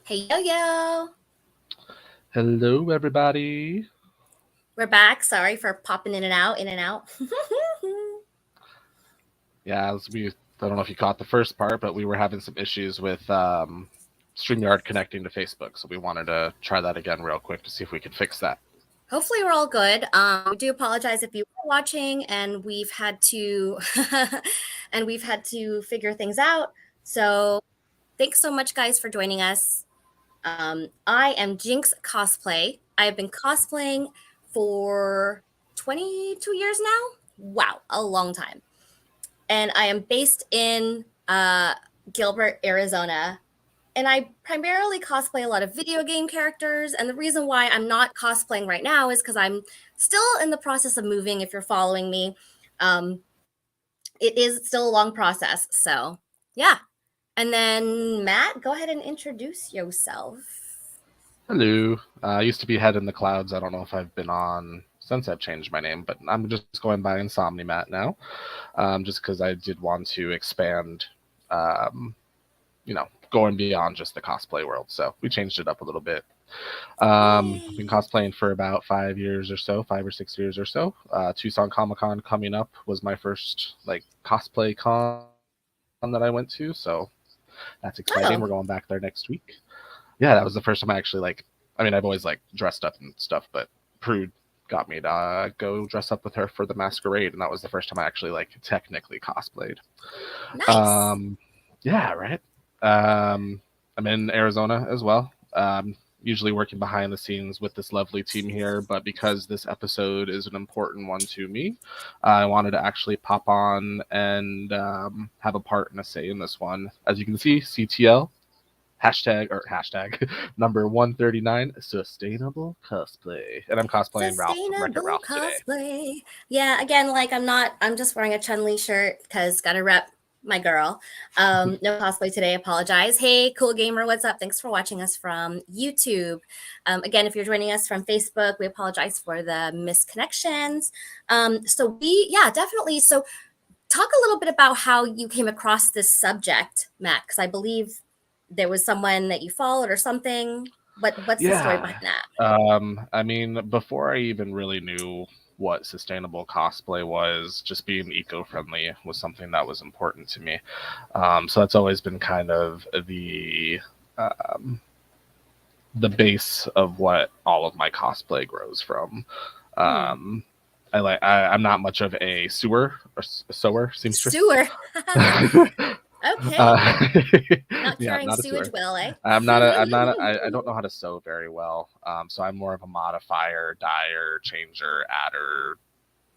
Hey, yo, yo. Hello, everybody. We're back. Sorry for popping in and out, in and out. Yeah, I don't know if you caught the first part, but we were having some issues with StreamYard connecting to Facebook, so we wanted to try that again real quick to see if we could fix that. Hopefully, we're all good. We do apologize if you were watching and we've had to figure things out. So, thanks so much, guys, for joining us. I am Jinx Cosplay. I have been cosplaying for 22 years now. Wow, a long time. And I am based in Gilbert, Arizona. And I primarily cosplay a lot of video game characters. And the reason why I'm not cosplaying right now is because I'm still in the process of moving. If you're following me, um, it is still a long process. So, yeah. And then, Matt, go ahead and introduce yourself. Hello. I used to be Head in the Clouds. I don't know if I've been on since I've changed my name, but I'm just going by Insomnimat now, just because I did want to expand, um, going beyond just the cosplay world. So we changed it up a little bit. I've been Yay. cosplaying for about 5 years or so, 5 or 6 years or so. Tucson Comic Con coming up was my first cosplay con that I went to, so that's exciting. Oh, We're going back there next week. Yeah, that was the first time I actually I've always dressed up and stuff, but Prude got me to go dress up with her for the masquerade, and that was the first time I actually technically cosplayed. nice. Yeah, right. I'm in Arizona as well. Usually working behind the scenes with this lovely team here, but because this episode is an important one to me, I wanted to actually pop on and have a part and a say in this one. As you can see, CTL hashtag number 139 sustainable cosplay, and I'm cosplaying Ralph from Wreck-It Sustainable Ralph today. cosplay. Yeah, again, I'm just wearing a Chun Li shirt because gotta rep my girl. No cosplay today, apologize. Hey, cool gamer, what's up? Thanks for watching us from YouTube. Again, if you're joining us from Facebook, we apologize for the misconnections. Yeah, definitely. So, talk a little bit about how you came across this subject, Matt, because I believe there was someone that you followed or something. What's the story Yeah. behind that? Before I even really knew what sustainable cosplay was, just being eco-friendly was something that was important to me. So that's always been kind of um, the base of what all of my cosplay grows from. Hmm. Um, I'm not much of a sewer seamstress. Sewer. Okay. uh, Not yeah, carrying not a sewage sewer. well, eh? I don't know how to sew very well. So I'm more of a modifier, dyer, changer, adder,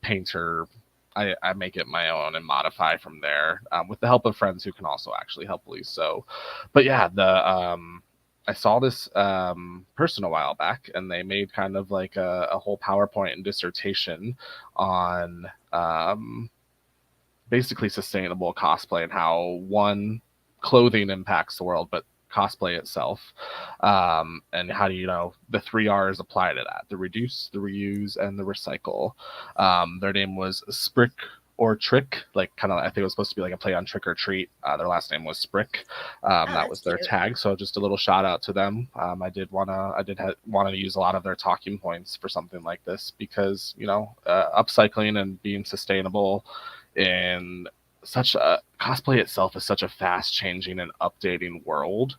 painter. I make it my own and modify from there with the help of friends who can also actually help me sew. But yeah, I saw this person a while back, and they made kind of like a whole PowerPoint and dissertation on basically sustainable cosplay and how one clothing impacts the world, but cosplay itself, and how do the 3 R's apply to that: the reduce, the reuse, and the recycle. Their name was Sprick or Trick, like kind of, I think it was supposed to be like a play on trick or treat. Their last name was Sprick. Oh, That that's was their cute. tag. So just a little shout out to them. I wanted to use a lot of their talking points for something like this because upcycling and being sustainable in such a cosplay itself is such a fast changing and updating world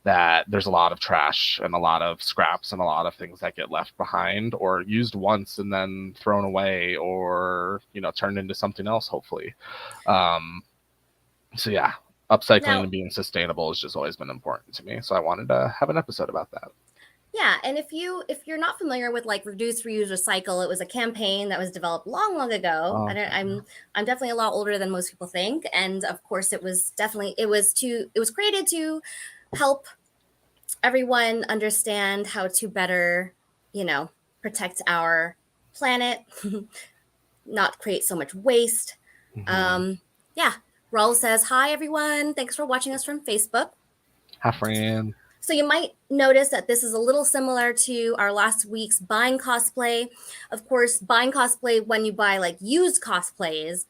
that there's a lot of trash and a lot of scraps and a lot of things that get left behind or used once and then thrown away or turned into something else, hopefully. um so yeah, upcycling Now, and being sustainable has just always been important to me, so I wanted to have an episode about that. yeah, and if you're not familiar with like reduce, reuse, recycle, it was a campaign that was developed long, long ago. Okay. I'm definitely a lot older than most people think, and of course, it was created to help everyone understand how to better, you know, protect our planet, not create so much waste. Mm-hmm. Um, yeah, Raul says, hi, everyone. Thanks for watching us from Facebook. Hi, friend. So you might notice that this is a little similar to our last week's buying cosplay. Of course, buying cosplay when you buy like used cosplays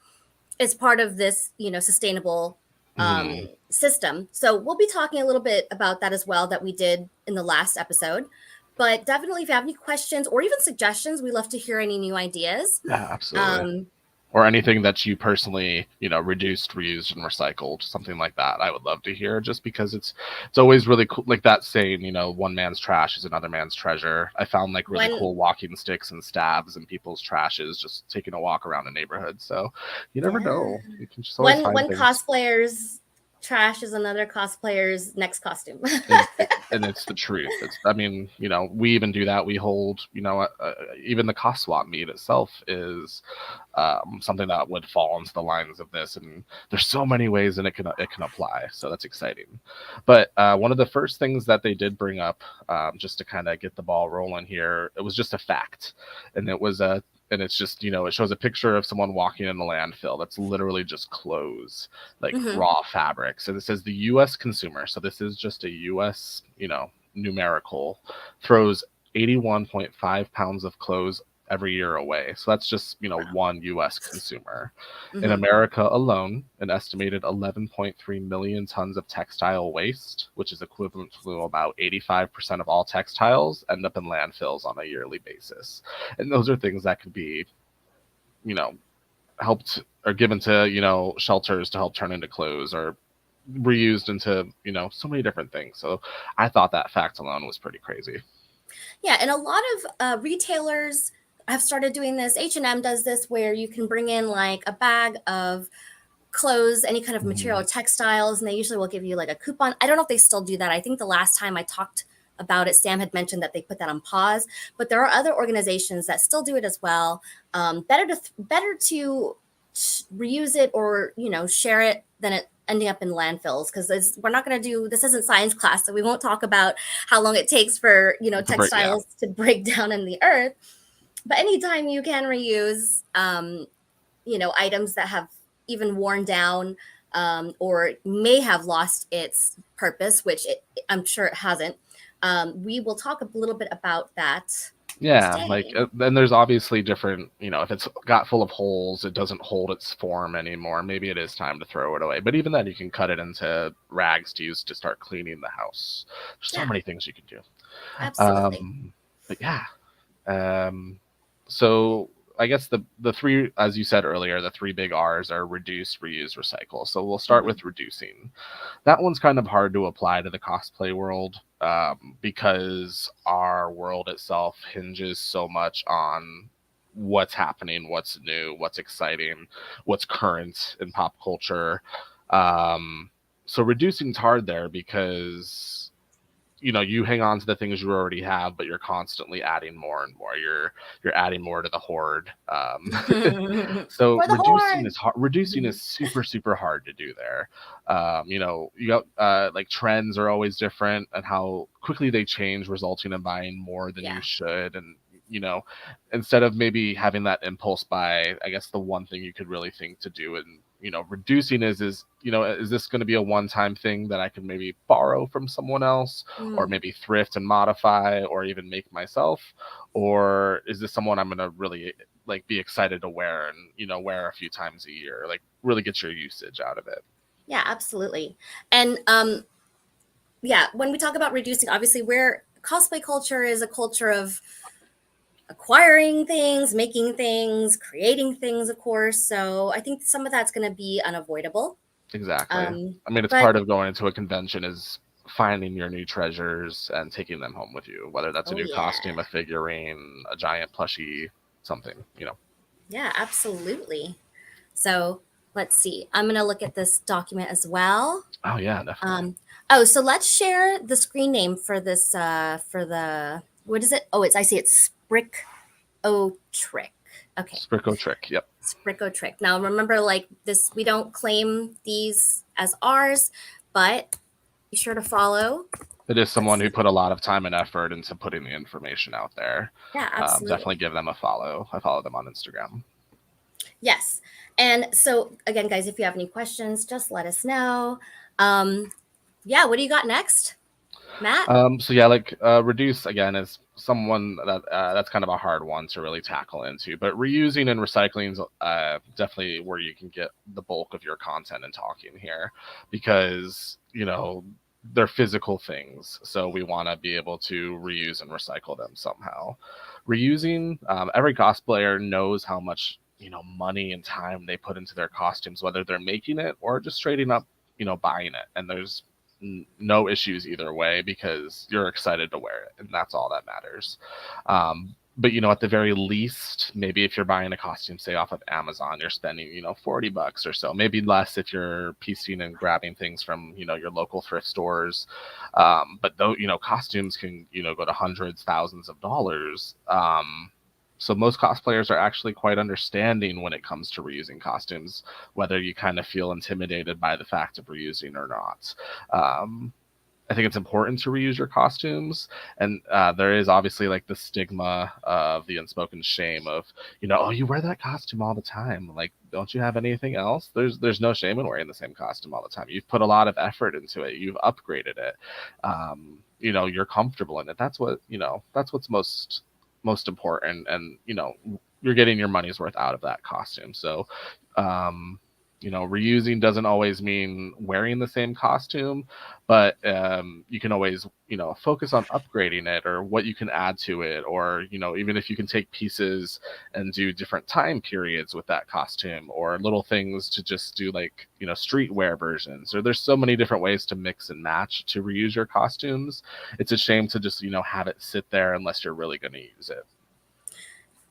is part of this, sustainable Mm-hmm. system. So we'll be talking a little bit about that as well that we did in the last episode. But definitely, if you have any questions or even suggestions, we love to hear any new ideas. Yeah, absolutely. Um, Or anything that you personally, reduced, reused, and recycled, something like that. I would love to hear, just because it's always really cool. Like that saying, one man's trash is another man's treasure. I found like really when cool walking sticks and stabs in people's trashes, just taking a walk around a neighborhood. So you never yeah, know. You can just always find when things. cosplayers trash is another cosplayer's next costume. And, and it's the truth. I mean, we even do that. We hold, even the cost swap meet itself is something that would fall into the lines of this. And there's so many ways and it can apply. So that's exciting. But one of the first things that they did bring up, just to kind of get the ball rolling here, it was just a fact. And it's just, it shows a picture of someone walking in a landfill that's literally just clothes, like Mhm. raw fabrics. And it says the US consumer, so this is just a US, numerical, throws 81.5 pounds of clothes every year away. So that's just, one US consumer. In Mhm. America alone, an estimated 11.3 million tons of textile waste, which is equivalent to about 85% of all textiles, end up in landfills on a yearly basis. And those are things that could be, you know, helped or given to, shelters to help turn into clothes, or reused into, so many different things. So I thought that fact alone was pretty crazy. Yeah, and a lot of retailers have started doing this. H&M does this where you can bring in like a bag of clothes, any kind of material, Mhm. textiles, and they usually will give you like a coupon. I don't know if they still do that. I think the last time I talked about it, Sam had mentioned that they put that on pause, but there are other organizations that still do it as well. Better to reuse it or share it than it ending up in landfills, because we're not going to do this isn't science class, so we won't talk about how long it takes for Yeah, textiles to break down in the earth. But anytime you can reuse items that have even worn down, or may have lost its purpose, which I'm sure it hasn't. We will talk a little bit about that yeah. Like, today. then there's obviously different, if it's got full of holes, it doesn't hold its form anymore, maybe it is time to throw it away. But even then, you can cut it into rags to use to start cleaning the house. There's so Yeah, many things you can do. absolutely. But yeah. um so I guess the three, as you said earlier, the three big R's are reduce, reuse, recycle. So we'll start Mhm. with reducing. That one's kind of hard to apply to the cosplay world, because our world itself hinges so much on what's happening, what's new, what's exciting, what's current in pop culture. So reducing's hard there because you hang on to the things you already have, but you're constantly adding more and more. You're adding more to the horde. So For the reducing horde. is hard. Reducing Mhm. is super super hard to do there. You got like trends are always different, and how quickly they change, resulting in buying more than you Yeah. should. And you know instead of maybe having that impulse buy, I guess the one thing you could really think to do, and reducing is this going to be a one-time thing that I can maybe borrow from someone else, or Mm. maybe thrift and modify, or even make myself? Or is this someone I'm going to really like be excited to wear, and wear a few times a year, like really get your usage out of it? Yeah, absolutely. And yeah, when we talk about reducing, obviously, where cosplay culture is a culture of acquiring things, making things, creating things, of course. So I think some of that's going to be unavoidable. Exactly. Um, I mean, it's but part of going to a convention is finding your new treasures and taking them home with you, whether that's a oh new yeah, costume, a figurine, a giant plushie, something. yeah, absolutely. So let's see. I'm going to look at this document as well. Oh yeah, definitely. Um, oh, so let's share the screen name for this. For the what is it? Oh, I see. It's Sprick O Trick. Okay. Spricko trick. Yep. Spricko Trick. Now remember, like this, we don't claim these as ours, but be sure to follow. It is Let's someone who see. put a lot of time and effort into putting the information out there. Yeah, Definitely absolutely. give them a follow. I follow them on Instagram. Yes. And so again, guys, if you have any questions, just let us know. Yeah, what do you got next, Matt? So yeah, like reduce again is someone that that's kind of a hard one to really tackle into. But reusing and recycling is definitely where you can get the bulk of your content and talking here, because they're physical things, so we want to be able to reuse and recycle them somehow. Reusing, every cosplayer knows how much money and time they put into their costumes, whether they're making it or just straight up buying it, and there's no issues either way because you're excited to wear it, and that's all that matters. But at the very least, maybe if you're buying a costume, say off of Amazon, you're spending $40 or so, maybe less if you're piecing and grabbing things from your local thrift stores. But though costumes can go to hundreds, thousands of dollars. So most cosplayers are actually quite understanding when it comes to reusing costumes, whether you kind of feel intimidated by the fact of reusing or not. I think it's important to reuse your costumes, and there is obviously like the stigma of the unspoken shame of, oh, you wear that costume all the time. Like, don't you have anything else? There's no shame in wearing the same costume all the time. You've put a lot of effort into it. You've upgraded it. You're comfortable in it. That's what's most important, and you're getting your money's worth out of that costume. So reusing doesn't always mean wearing the same costume, but you can always focus on upgrading it, or what you can add to it, or even if you can take pieces and do different time periods with that costume, or little things to just do, like streetwear versions. Or there's so many different ways to mix and match to reuse your costumes. It's a shame to just have it sit there unless you're really going to use it.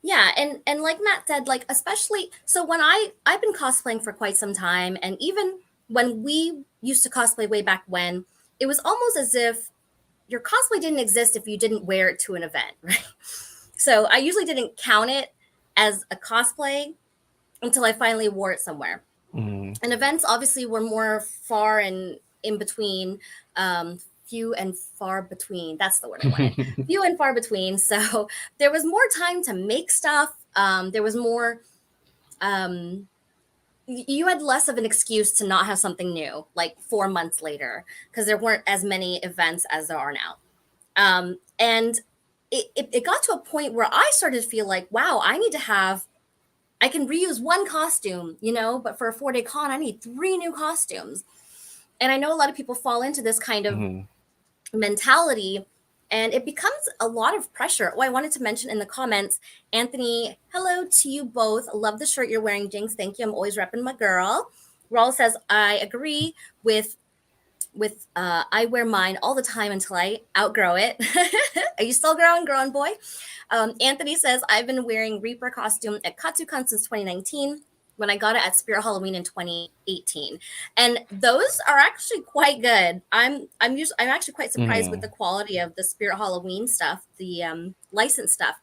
Yeah, and like Matt said, like, especially so when I've been cosplaying for quite some time, and even when we used to cosplay way back when, it was almost as if your cosplay didn't exist if you didn't wear it to an event, right? So I usually didn't count it as a cosplay until I finally wore it somewhere. Mm. And events obviously were more far and in between, few and far between. That's the word I wanted. Few and far between. So there was more time to make stuff. There was more. You had less of an excuse to not have something new, like 4 months later, because there weren't as many events as there are now. And it got to a point where I started to feel like, wow, I can reuse one costume, but for a 4-day con, I need 3 new costumes. And I know a lot of people fall into this kind of mentality, and it becomes a lot of pressure. Oh, I wanted to mention in the comments, Anthony, hello to you both. Love the shirt you're wearing, Jinx. Thank you. I'm always repping my girl. Raul says, I agree with I wear mine all the time until I outgrow it. Are you still growing, boy? Anthony says, I've been wearing Reaper costume at Katsucon since 2019, when I got it at Spirit Halloween in 2018. And those are actually quite good. I'm actually quite surprised with the quality of the Spirit Halloween stuff, the licensed stuff.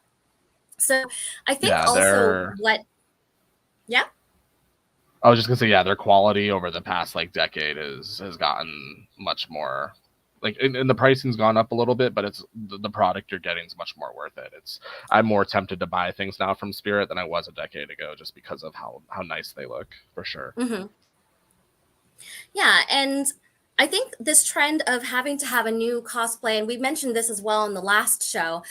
So I think Yeah, also yeah. I was just gonna say, yeah, their quality over the past like decade has gotten much more, like, and the pricing's gone up a little bit, but it's the product you're getting is much more worth it. I'm more tempted to buy things now from Spirit than I was a decade ago, just because of how nice they look, for sure. Mm-hmm. Yeah, and I think this trend of having to have a new cosplay, and we mentioned this as well in the last show,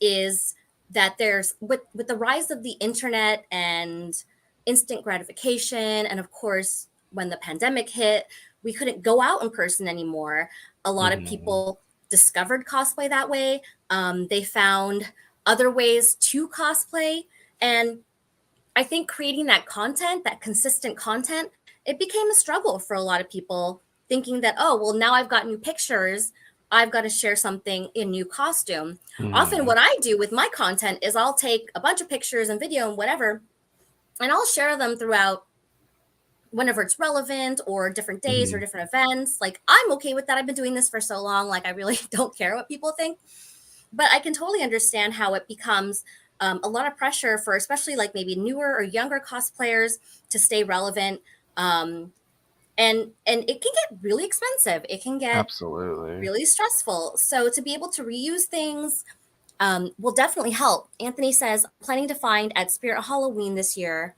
is that there's with the rise of the internet and instant gratification, and of course, when the pandemic hit, we couldn't go out in person anymore. A lot of people discovered cosplay that way. They found other ways to cosplay, and I think creating that content, that consistent content, it became a struggle for a lot of people, thinking that, oh, well, now I've got new pictures. I've got to share something in new costume. Often, what I do with my content is I'll take a bunch of pictures and video and whatever, and I'll share them throughout whenever it's relevant, or different days or different events. Like, I'm okay with that. I've been doing this for so long. Like, I really don't care what people think. But I can totally understand how it becomes a lot of pressure for, especially like maybe newer or younger cosplayers, to stay relevant. And it can get really expensive. It can get Absolutely. really stressful. So to be able to reuse things will definitely help. Anthony says, planning to find at Spirit Halloween this year,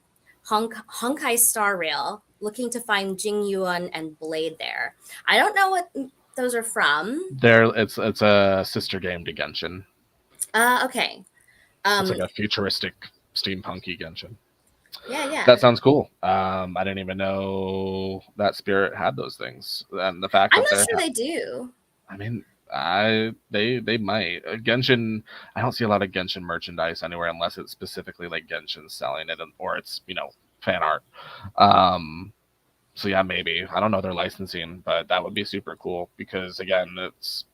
Honkai Star Rail. Looking to find Jing Yuan and Blade there. I don't know what those are from. It's a sister game to Genshin. Okay. It's like Um, a futuristic steampunky Genshin. yeah, yeah. That sounds cool. I didn't even know that Spirit had those things, and the fact I'm that not they're, sure they do. I mean, they might Genshin. I don't see a lot of Genshin merchandise anywhere unless it's specifically like Genshin selling it, or it's fan art. Um, so yeah, maybe I don't know their licensing, but that would be super cool because again, it's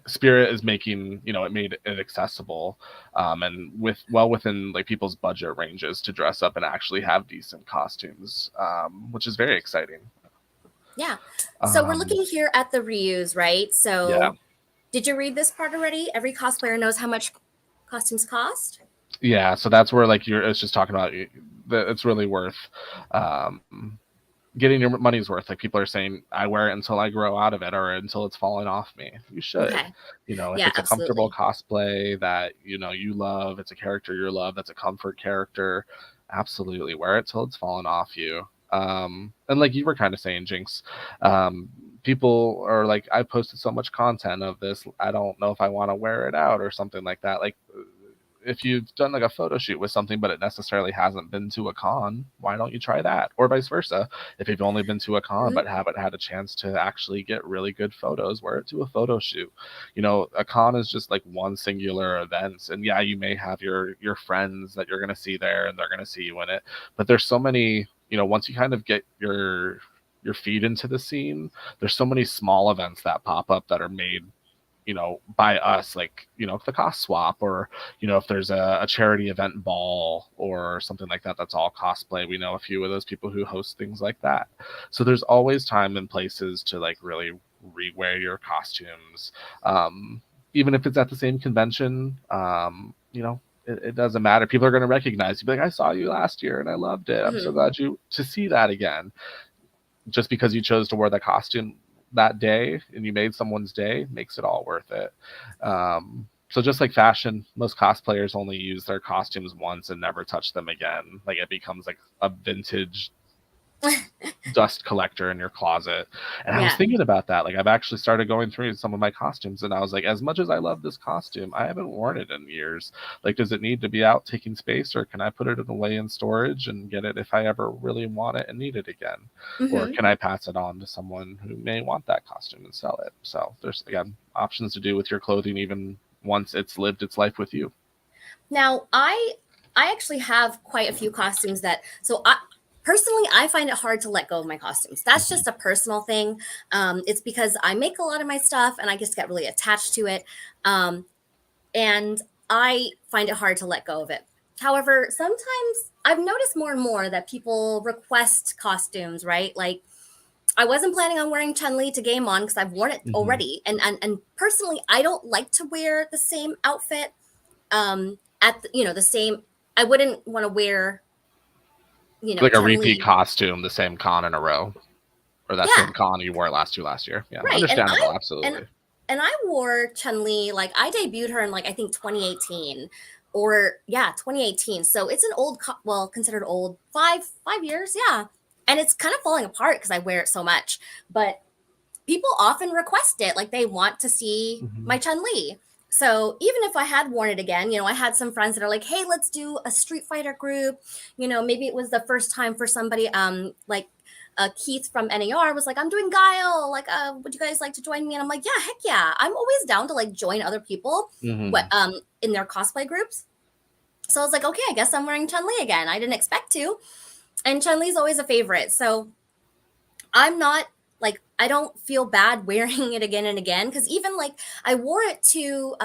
Spirit is making it made it accessible, and within like people's budget ranges to dress up and actually have decent costumes, which is very exciting. Yeah. So we're Um, looking here at the reuse, right? yeah, So did you read this part already? Every cosplayer knows how much costumes cost. yeah. So that's where like it's just talking about that it's really worth um, getting your money's worth. Like people are saying, I wear it until I grow out of it or until it's falling off me. You should. Okay. If Yeah, it's a comfortable absolutely. cosplay that you love, it's a character you love, that's a comfort character, absolutely wear it till it's fallen off you. And like you were kind of saying, Jinx, um, people are like, I posted so much content of this, I don't know if I want to wear it out or something like that. Like if you've done like a photo shoot with something but it necessarily hasn't been to a con, why don't you try that? Or vice versa, if you've only been to a con Mhm. but haven't had a chance to actually get really good photos, wear it to a photo shoot. A con is just like one singular event, and yeah, you may have your friends that you're going to see there and they're going to see you in it, but there's so many, once you kind of get your feet into the scene, there's so many small events that pop up that are made by us, like the cost swap, or if there's a charity event ball or something like that, that's all cosplay. We know a few of those people who host things like that. So there's always time and places to like really rewear your costumes, even if it's at the same convention. It doesn't matter, people are going to recognize you, be like, I saw you last year and I loved it, I'm so Mhm. glad you to see that again. Just because you chose to wear the costume that day and you made someone's day makes it all worth it. So just like fashion, most cosplayers only use their costumes once and never touch them again. Like it becomes like a vintage dust collector in your closet. And I was Yeah. thinking about that. Like I've actually started going through some of my costumes and I was like, as much as I love this costume, I haven't worn it in years. Like, does it need to be out taking space, or can I put it away in storage and get it if I ever really want it and need it again? Or Mhm. can I pass it on to someone who may want that costume and sell it? So there's again options to do with your clothing even once it's lived its life with you. Now, I actually have quite a few costumes that so I personally I find it hard to let go of my costumes. That's Mm-hmm. just a personal thing. It's because I make a lot of my stuff and I just get really attached to it. Um, and I find it hard to let go of it. However, sometimes I've noticed more and more that people request costumes, right? Like I wasn't planning on wearing Chun-Li to Game On because I've worn it Mm-hmm. already. And personally, I don't like to wear the same outfit at the same. I wouldn't want to wear Like a repeat Chun-Li. costume, the same con in a row, or that Yeah, same con you wore last year. Yeah, right. And understandable, I and absolutely. and I wore Chun-Li, like I debuted her in like I think 2018, or yeah, 2018. So it's an old well, considered old, 5 years, yeah. And it's kind of falling apart because I wear it so much. But people often request it, like they want to see Mm-hmm. my Chun-Li. So even if I had worn it again, I had some friends that are like, hey, let's do a Street Fighter group. Maybe it was the first time for somebody, like Keith from NAR was like, I'm doing Guile, like would you guys like to join me? And I'm like, yeah, heck yeah, I'm always down to like join other people what Mm-hmm. in their cosplay groups. So I was like, okay, I guess I'm wearing Chun-Li again. I didn't expect to. And Chun-Li's always a favorite. So I'm not like, I don't feel bad wearing it again and again, because even like I wore it to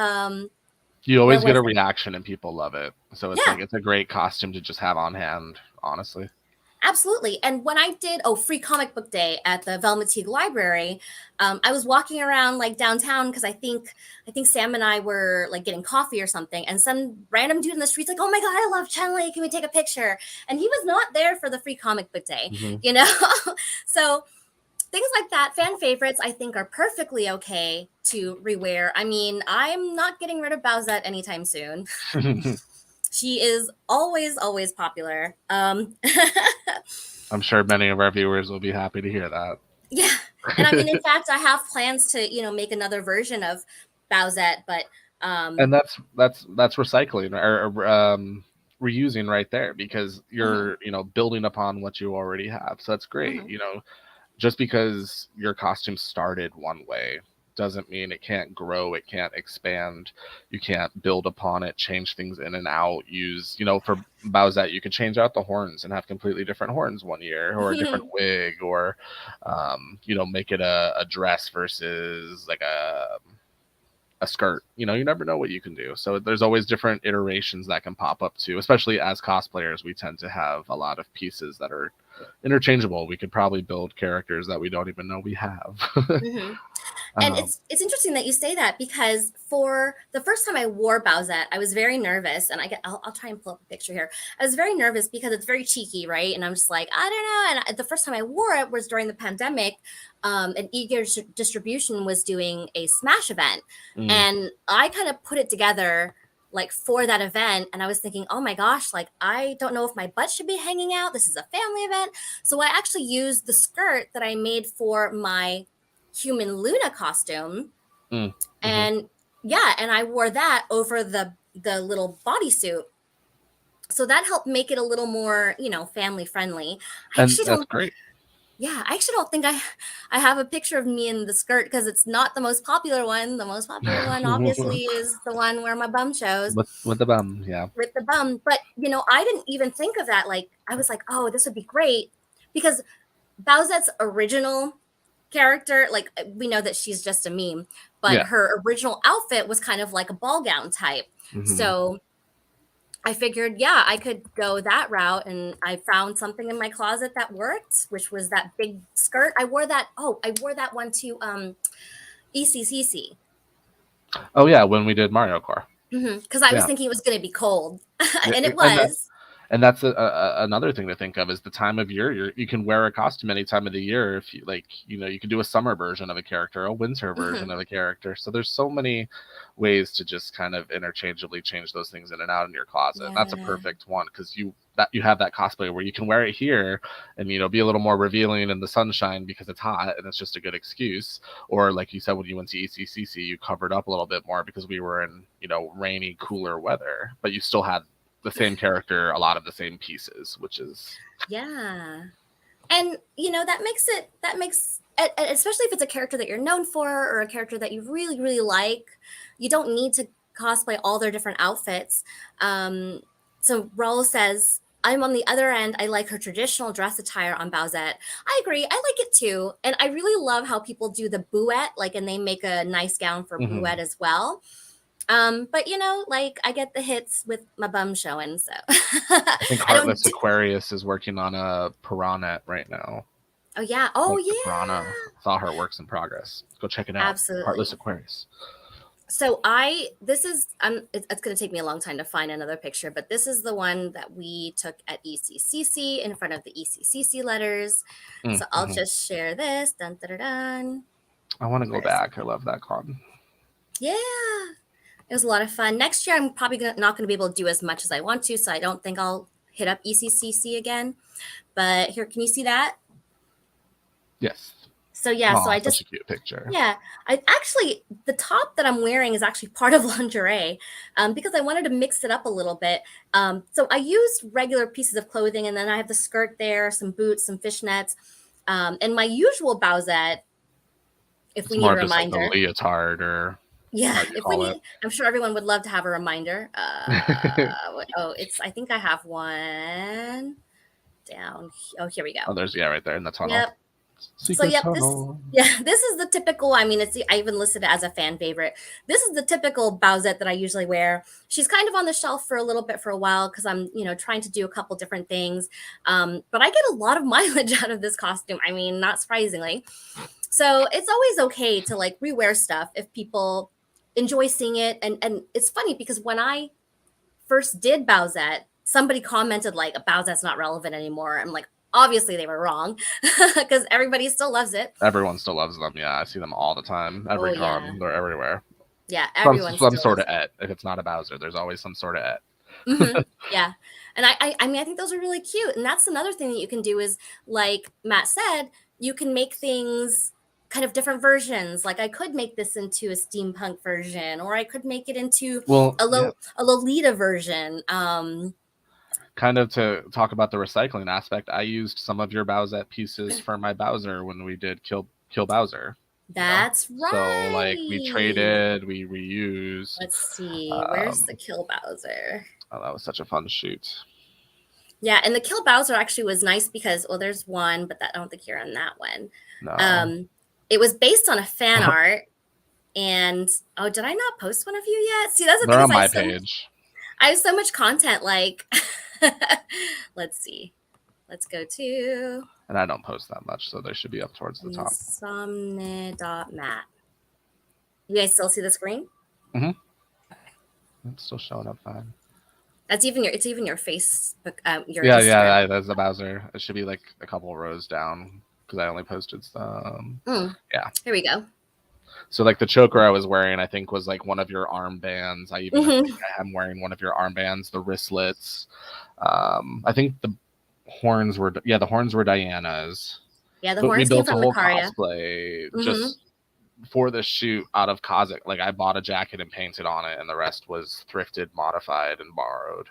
You where always get was a it? reaction and people love it. So it's like Yeah, it's a great costume to just have on hand, honestly. absolutely. And when I did free comic book day at the Velmatique Library, I was walking around like downtown because I think Sam and I were like getting coffee or something, and some random dude in the streets like, oh my god, I love Chun-Li, can we take a picture? And he was not there for the free comic book day, Mm-hmm. you know. So things like that, fan favorites, I think are perfectly okay to rewear. I mean, I'm not getting rid of Bowsette anytime soon. She is always, always popular. I'm sure many of our viewers will be happy to hear Yeah. And I mean, in fact, I have plans to, make another version of Bowsette, but And that's recycling or reusing right there, because Mhm, you're building upon what you already have. So that's great. mhm. Just because your costume started one way doesn't mean it can't grow, it can't expand, you can't build upon it, change things in and out, use, for Bowsette, you can change out the horns and have completely different horns one year, or a different wig, or make it a dress versus like a skirt. You never know what you can do. So there's always different iterations that can pop up too. Especially as cosplayers, we tend to have a lot of pieces that are interchangeable. We could probably build characters that we don't even know we have. Mhm. And um, it's interesting that you say that because for the first time I wore Bowsette, I was very nervous, and I'll try and pull up a picture here. I was very nervous because it's very cheeky, right? And I'm just like, I don't know. And the first time I wore it was during the pandemic, and Eager Distribution was doing a Smash event, mm, and I kind of put it together like for that event, and I was thinking, oh my gosh, like I don't know if my butt should be hanging out. This is a family event, so I actually used the skirt that I made for my human Luna costume, mm, hmm. and yeah, and I wore that over the little bodysuit, so that helped make it a little more, family friendly. I And actually that's don't great. Yeah, I actually don't think I have a picture of me in the skirt because it's not the most popular one. The most popular one obviously is the one where my bum shows With the bum, yeah. with the bum. But I didn't even think of that. Like I was like, oh, this would be great because Bowsette's original character, like we know that she's just a meme, but Yeah. her original outfit was kind of like a ball gown type. Hmm. So I figured, yeah, I could go that route, and I found something in my closet that worked, which was that big skirt. I wore that. Oh, I wore that one to ECCC Oh yeah, when we did Mario Kart. because I was Yeah. thinking it was going to be cold, Yeah, and it and was. that's another thing to think of, is the time of year. You can wear a costume any time of the year. If you like, you can do a summer version of a character, a winter version Mhm. of a character. So there's so many ways to just kind of interchangeably change those things in and out in your closet. And that's a Yeah. perfect one, because you have that cosplay where you can wear it here and be a little more revealing in the sunshine because it's hot and it's just a good excuse. Or like you said, when you went to ECCC, you covered up a little bit more because we were in rainy, cooler weather, but you still had the same character, a lot of the same pieces, which is Yeah. And especially if it's a character that you're known for or a character that you really really like, you don't need to cosplay all their different outfits. So Raul says, I'm on the other end. I like her traditional dress attire on Bowsette. I agree, I like it too, and I really love how people do the bouette, like, and they make a nice gown for mhm. bouette as well. But like I get the hits with my bum showing, so I think I don't Heartless Aquarius is working on a Piranha right now. Oh yeah, oh Like the Piranha. yeah, Saw her works in progress. Go check it out. Heartless absolutely. Aquarius. So this is it's going to take me a long time to find another picture, but this is the one that we took at ECCC in front of the ECCC letters. So I'll Mm-hmm. just share this. Dun, dun, dun, dun. I want to go Where is it? back. I love that con. Yeah, it was a lot of fun. Next year, I'm probably not going to be able to do as much as I want to, so I don't think I'll hit up ECCC again. But here, can you see that? Yes. So yeah, so Oh, I such just a cute picture. Yeah, I actually the top that I'm wearing is actually part of lingerie, because I wanted to mix it up a little bit. So I used regular pieces of clothing, and then I have the skirt there, some boots, some fishnets, and my usual Bowsette. If It's we need more a of just like a reminder, leotard, or yeah, how do you if we call it? need, I'm sure everyone would love to have a reminder. Oh, I think I have one down. Oh, here we Oh, go. there's, yeah, right there in the tunnel. Yep. So Secret yep, tunnel. this is the typical. I mean, I even listed it as a fan favorite. This is the typical Bowsette that I usually wear. She's kind of on the shelf for a little bit for a while because I'm trying to do a couple different things. But I get a lot of mileage out of this costume. I mean, not surprisingly. So it's always okay to like rewear stuff if people enjoy seeing it. And it's funny because when I first did Bowsette, somebody commented like Bowsette's not relevant anymore. I'm like, obviously they were wrong because everybody still loves it. Everyone still loves them. Yeah, I see them all the time. Oh Every yeah, con, they're everywhere. yeah. Some Everyone some still sort loves of it. et. If it's not a Bowser, there's always some sort of et. Yeah, and I mean I think those are really cute, and that's another thing that you can do is like Matt said, you can make things kind of different versions. Like I could make this into a steampunk version, or I could make it into Well, a yeah, a Lolita version. kind of to talk about the recycling aspect, I used some of your Bowsette pieces for my Bowser when we did Kill Bowser. You know, That's so like we right. traded, we reused. Let's see. Where's the Um, Kill Bowser? oh, that was such a fun shoot. Yeah, and the Kill Bowser actually was nice because, well, there's one, but that, I don't think you're on that one. No, Um, it was based on a fan art, and oh, did I not post one of you yet? See, that's the they're thing is on my page, I have so much content. Like, let's see. Let's go to and I don't post that much, so they should be up towards the top. insomnia.mat. You guys still see the screen? Mm-hmm. It's still showing up fine. That's even your. It's even your Facebook, your Yeah, Instagram. yeah, that's the Bowser. It should be like a couple rows down because I only posted some. Yeah. Here we go. So like the choker I was wearing, I think was like one of your armbands. I even think Mm-hmm. I am wearing one of your armbands. The wristlets. I think the horns were the horns were Diana's. Yeah, the But we horns came built a from whole Lucaria. cosplay Mm-hmm. just for the shoot out of Kazakh. Like I bought a jacket and painted on it, and the rest was thrifted, modified, and borrowed.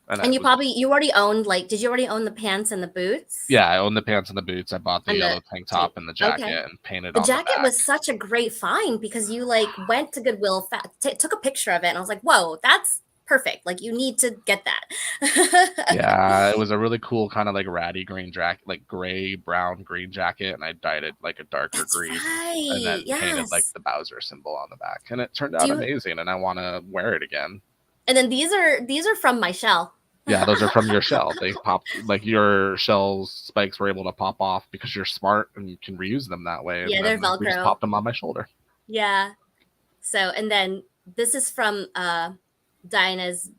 And And it was you already owned, like, did you already own the pants and the boots? yeah, I own the pants and the boots. I bought the And the yellow tank tape. top and the Okay. jacket and painted The on the jacket back. was such a great find because you like went to Goodwill, took a picture of it, and I was like, "Whoa, that's perfect! Like you need to get that." Yeah, it was a really cool kind of like ratty green jacket, like gray, brown, green jacket, and I dyed it like a darker That's green and right. then painted like Yes. the Bowser symbol on the back. And it turned Do out you? amazing and I want to wear it again. And then these are from my shell. Yeah, those are from your shell. They pop like your shell's spikes were able to pop off because you're smart and you can reuse them that way. And Yeah, they're then we just Velcro. popped them on my shoulder. Yeah. So, and then this is from Dinah's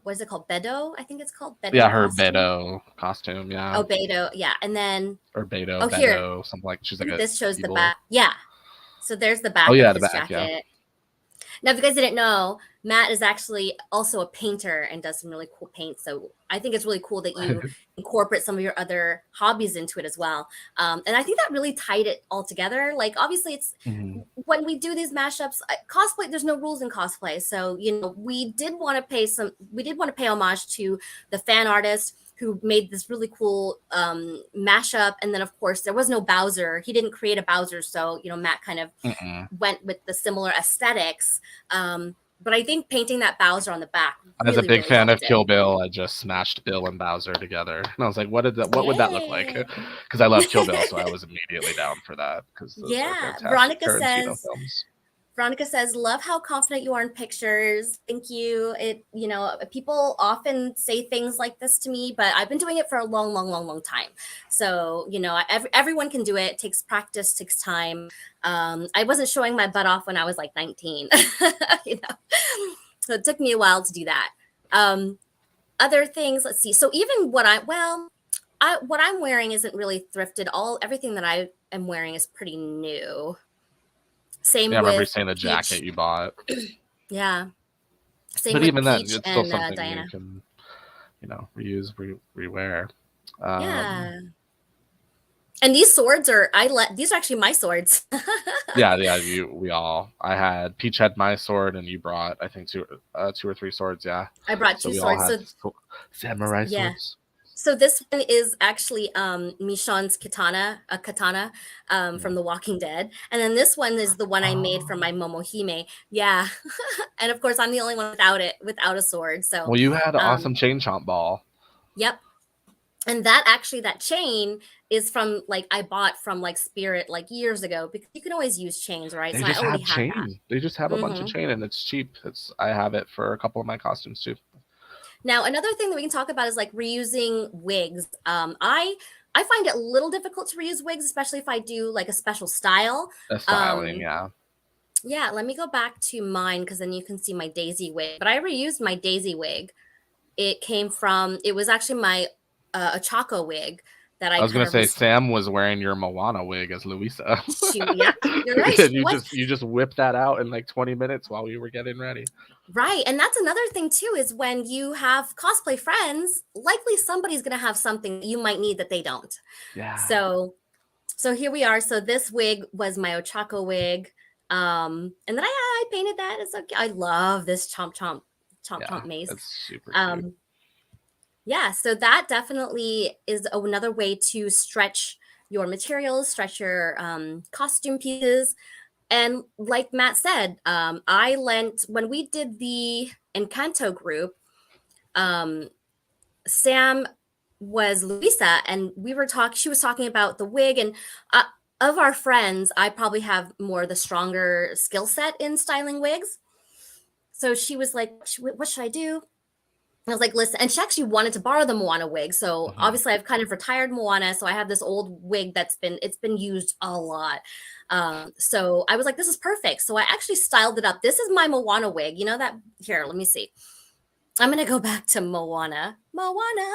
what is it called? Beto, I think it's called Yeah, Beto her costume. Beto costume, yeah. Oh, Beto, yeah. And then Or Beto, oh here, Beto, something like she's I like think a this shows the evil. back. Yeah. So there's the Oh back of yeah, the his back, yeah. jacket. Now, if you guys didn't know, Matt is actually also a painter and does some really cool paint. So I think it's really cool that you incorporate some of your other hobbies into it as well. And I think that really tied it all together. Like, obviously, it's Mhm. when we do these mashups, cosplay. There's no rules in cosplay, so we did want to pay homage to the fan artist who made this really cool mashup. And then, of course, there was no Bowser. He didn't create a Bowser, so Matt kind of Mm-mm. went with the similar aesthetics. But I think painting that Bowser on the back As a really, big really fan of helped it. Kill Bill, I just smashed Bill and Bowser together, and I was like, what would that look like?" Yeah. Because I love Kill Bill, so I was immediately down for that because those are Yeah. fantastic Tarantino films. Veronica says, love how confident you are in pictures. Thank you. People often say things like this to me, but I've been doing it for a long, long, long, long time. So, everyone can do it. It takes practice, takes time. I wasn't showing my butt off when I was like 19, so it took me a while to do that. Other things, let's see. So even what I'm wearing isn't really thrifted. Everything that I am wearing is pretty new. Yeah, Same I remember you with saying the Peach. jacket you bought, Yeah. Same but with even then, Peach it's still and something you Diana. can, reuse, rewear. Um, Yeah. And these swords these are actually my swords. yeah, I had Peach had my sword, and you brought I think two or three swords. Yeah, I brought so two we all swords. had So samurai yeah. swords. So this one is actually Michonne's katana Mm. from The Walking Dead. And then this one is the one I made from Oh. my Momohime. Yeah. And of course I'm the only one without a sword. So Well, you had an um awesome chain chomp ball. yep. And that chain is from like I bought from like Spirit like years ago because you can always use chains, right? They So I just already have had that. chain. They just have a bunch of Hmm. chain, and it's cheap. I have it for a couple of my costumes too. Now, another thing that we can talk about is like reusing wigs. I find it a little difficult to reuse wigs, especially if I do like a special style. The styling, Um, yeah. yeah, let me go back to mine because then you can see my Daisy wig. But I reused my Daisy wig. It was actually my a Chaco wig that I I was kind gonna of say Sam was wearing your Moana wig as Luisa. yeah, you're right. And She was. you just whipped that out in like 20 minutes while we were getting ready. Right. And that's another thing too is when you have cosplay friends, likely somebody's going to have something you might need that they don't. Yeah. So So here we are. So this wig was my Ochako wig. And then I painted that. It's okay. I love this chomp Yeah, chomp mace. it's super cute. Um, yeah, so that definitely is another way to stretch your materials, stretch your costume pieces. And like Matt said, I lent when we did the Encanto group. Um, Sam was Luisa, and we were talking. She was talking about the wig, and uh, of our friends, I probably have more the stronger skill set in styling wigs. So she was like, "What should I do?" I was like, listen, and she actually wanted to borrow the Moana wig. So Hmm. obviously I've kind of retired Moana. So I have this old wig it's been used a lot. So I was like, this is perfect. So I actually styled it up. This is my Moana wig. You know that here, let me see. I'm gonna go back to Moana. Moana.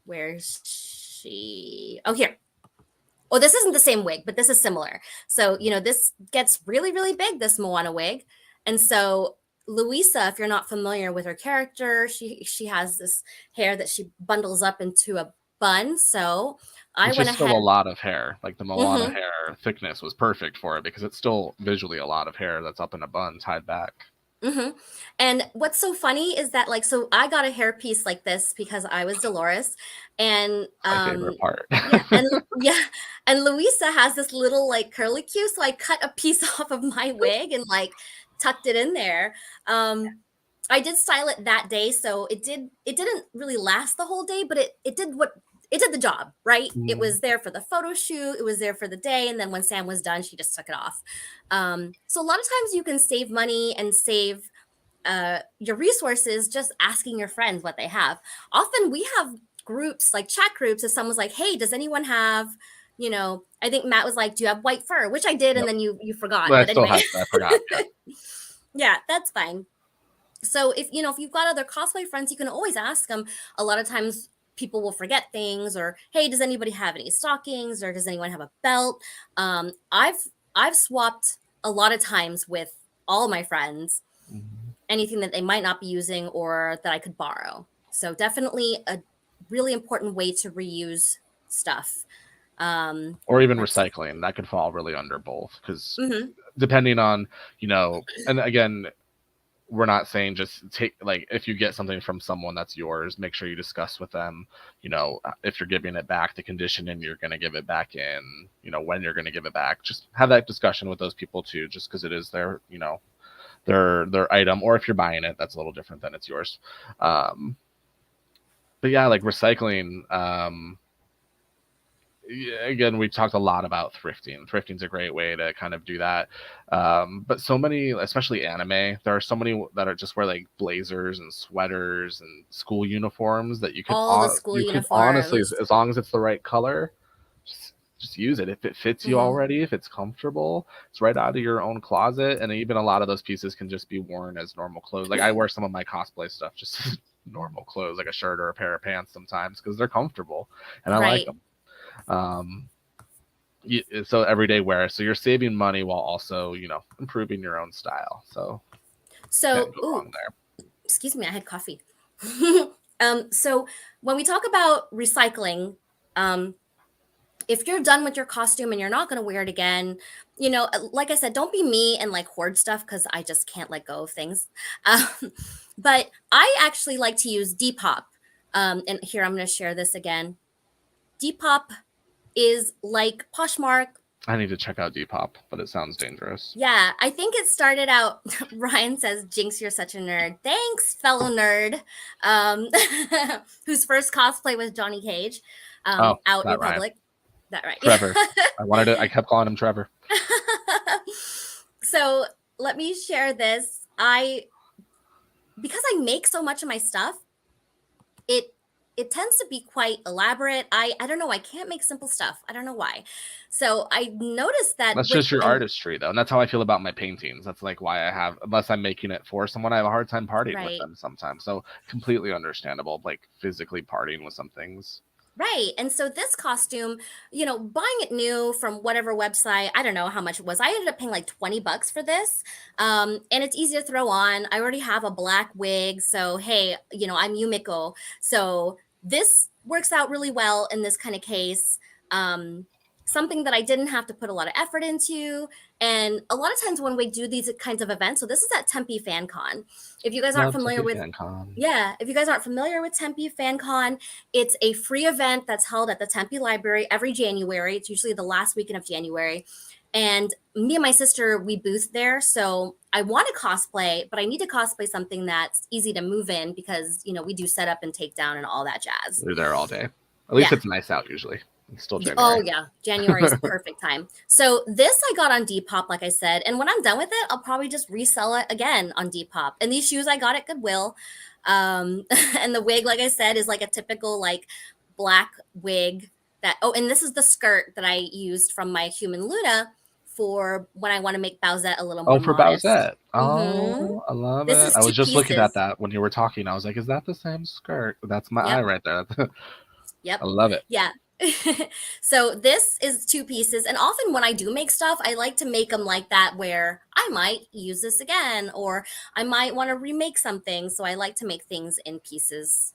Where's she? Oh, here. Oh, this isn't the same wig, but this is similar. So, this gets really, really big, this Moana wig. And so Luisa, if you're not familiar with her character, she has this hair that she bundles up into a bun. So I Which went is still ahead. a lot of hair. Like the Moana Mhm. hair thickness was perfect for it because it's still visually a lot of hair that's up in a bun tied back. Hmm. And what's so funny is that, like, so I got a hairpiece like this because I was Dolores, and My favorite part. yeah, and yeah, and Luisa has this little like curly Q, so I cut a piece off of my wig and like tucked it in there. Um, I did style it that day, so it didn't really last the whole day, but it did the job, right? It Mm. was there for the photo shoot, it was there for the day, and then when Sam was done, she just took it off. So a lot of times you can save money and save your resources just asking your friends what they have. Often we have groups like chat groups. If someone's like, "Hey, does anyone have?" I think Matt was like, "Do you have white fur?" Which I did, and Yep. then you forgot. But I But still anyway, have I forgot. Yeah. yeah, that's fine. So if you've got other cosplay friends, you can always ask them. A lot of times people will forget things, or hey, does anybody have any stockings, or does anyone have a belt? I've swapped a lot of times with all my friends Mhm. anything that they might not be using or that I could borrow. So definitely a really important way to reuse stuff. Or even Let's see. recycling. That could fall really under both because Mm-hmm. depending on, and again, we're not saying just take, like, if you get something from someone that's yours, make sure you discuss with them, if you're giving it back, the condition and you're going to give it back in, when you're going to give it back. Just have that discussion with those people too, just because it is their item, or if you're buying it, that's a little different than it's yours. Um, but yeah, like recycling. Again, we talked a lot about thrifting. Thrifting's a great way to kind of do that. But so many, especially anime, there are so many that are just wear like blazers and sweaters and school uniforms that All the school you could honestly, uniforms. as long as it's the right color, just use it. If it fits you Mm-hmm. already, if it's comfortable, it's right out of your own closet. And even a lot of those pieces can just be worn as normal clothes. Like I wear some of my cosplay stuff just normal clothes, like a shirt or a pair of pants sometimes because they're comfortable and I like Right. them. Um, so everyday wear. So you're saving money while also, improving your own style. So can't So, go ooh, wrong there. excuse me, I had coffee. So when we talk about recycling, um, if you're done with your costume and you're not going to wear it again, like I said, don't be me and like hoard stuff because I just can't let go of things. Um, but I actually like to use Depop. And here I'm going to share this again. Depop is like Poshmark. I need to check out Depop, but it sounds dangerous. Yeah, I think it started out. Ryan says, "Jinx, you're such a nerd." Thanks, fellow nerd, um, whose first cosplay was Johnny Cage, Oh, out in not Ryan. public. That right? Yeah. Trevor. I kept calling him Trevor. So let me share this. Because I make so much of my stuff, it it tends to be quite elaborate. I don't know. I can't make simple stuff. I don't know why. So I noticed that That's just your artistry, though. And that's how I feel about my paintings. That's like why unless I'm making it for someone, I have a hard time partying with right. them sometimes. So completely understandable, like physically partying with some things. Right. And so this costume, buying it new from whatever website, I don't know how much it was. I ended up paying like $20 for this. And it's easy to throw on. I already have a black wig. So, hey, I'm Yumiko. So this works out really well in this kind of case. Um, something that I didn't have to put a lot of effort into. And a lot of times when we do these kinds of events, so this is at Tempe FanCon. If you guys aren't Love familiar Tempe with, Fan Con. yeah, if you guys aren't familiar with Tempe FanCon, it's a free event that's held at the Tempe Library every January. It's usually the last weekend of January. And me and my sister, we booth there. So I want to cosplay, but I need to cosplay something that's easy to move in because, we do set up and take down and all that jazz. They're there all day. At least Yeah. it's nice out usually. It's still Oh January. yeah, January is perfect time. So this I got on Depop, like I said, and when I'm done with it, I'll probably just resell it again on Depop. And these shoes I got at Goodwill, and the wig, like I said, is like a typical like black wig. That and this is the skirt that I used from my Human Luna for when I want to make Bowsette a little Oh, more for modest. Bowsette. Mm-hmm. Oh, I love This it. is I two was just looking at pieces. that when you were talking. I was like, is that the same skirt? That's my eye Yep. right there. Yep. I love it. Yeah. So this is two pieces. And often when I do make stuff, I like to make them like that where I might use this again or I might want to remake something. So I like to make things in pieces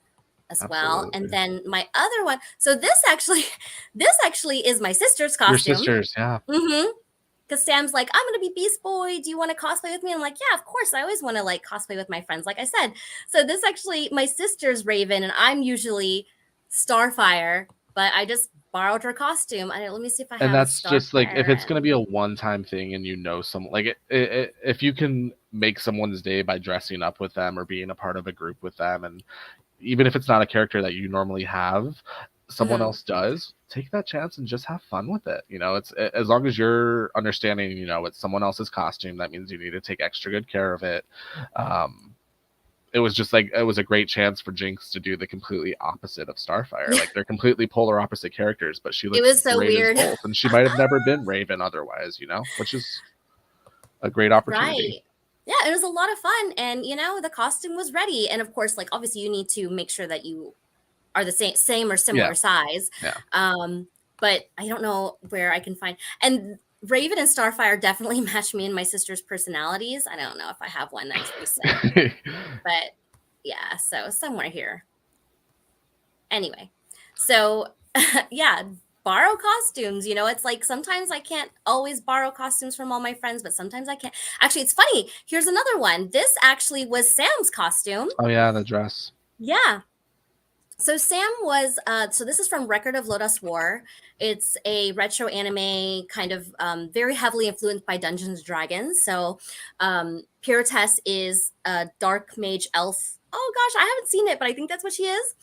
as well. And Absolutely. then my other one, so this actually this actually is my sister's Your costume. sisters, yeah. Mhm. Because Sam's like, I'm gonna be Beast Boy. Do you want to cosplay with me? I'm like, yeah, of course. I always want to like cosplay with my friends, like I said. So this actually, my sister's Raven, and I'm usually Starfire, but I just borrowed her costume. Let me see if I And have a that's just like if it's Starfire. gonna be a one-time thing, and some like if you can make someone's day by dressing up with them or being a part of a group with them, and even if it's not a character that you normally have, someone Mm-hmm. else does, take that chance and just have fun with it. It's as long as you're understanding, it's someone else's costume, that means you need to take extra good care of it. It was just like it was a great chance for Jinx to do the completely opposite of Starfire. Like they're completely polar opposite characters, but she It looks was so great as weird. both, and she might have never been Raven otherwise, which is a great opportunity. Right. Yeah, it was a lot of fun. And, the costume was ready. And of course, like, obviously, you need to make sure that you are the same or Yeah, similar size. yeah. Um, but I don't know where I can find. And Raven and Starfire definitely match me and my sister's personalities. I don't know if I have one that's recent, but yeah, so somewhere here. Anyway, so yeah, borrow costumes. It's like sometimes I can't always borrow costumes from all my friends, but sometimes I can. Actually, it's funny. Here's another one. This actually was Sam's costume. Oh yeah, the dress. Yeah. So Sam was so this is from Record of Lodoss War. It's a retro anime kind of very heavily influenced by Dungeons and Dragons. So Pyrotes is a dark mage elf. Oh gosh, I haven't seen it, but I think that's what she is.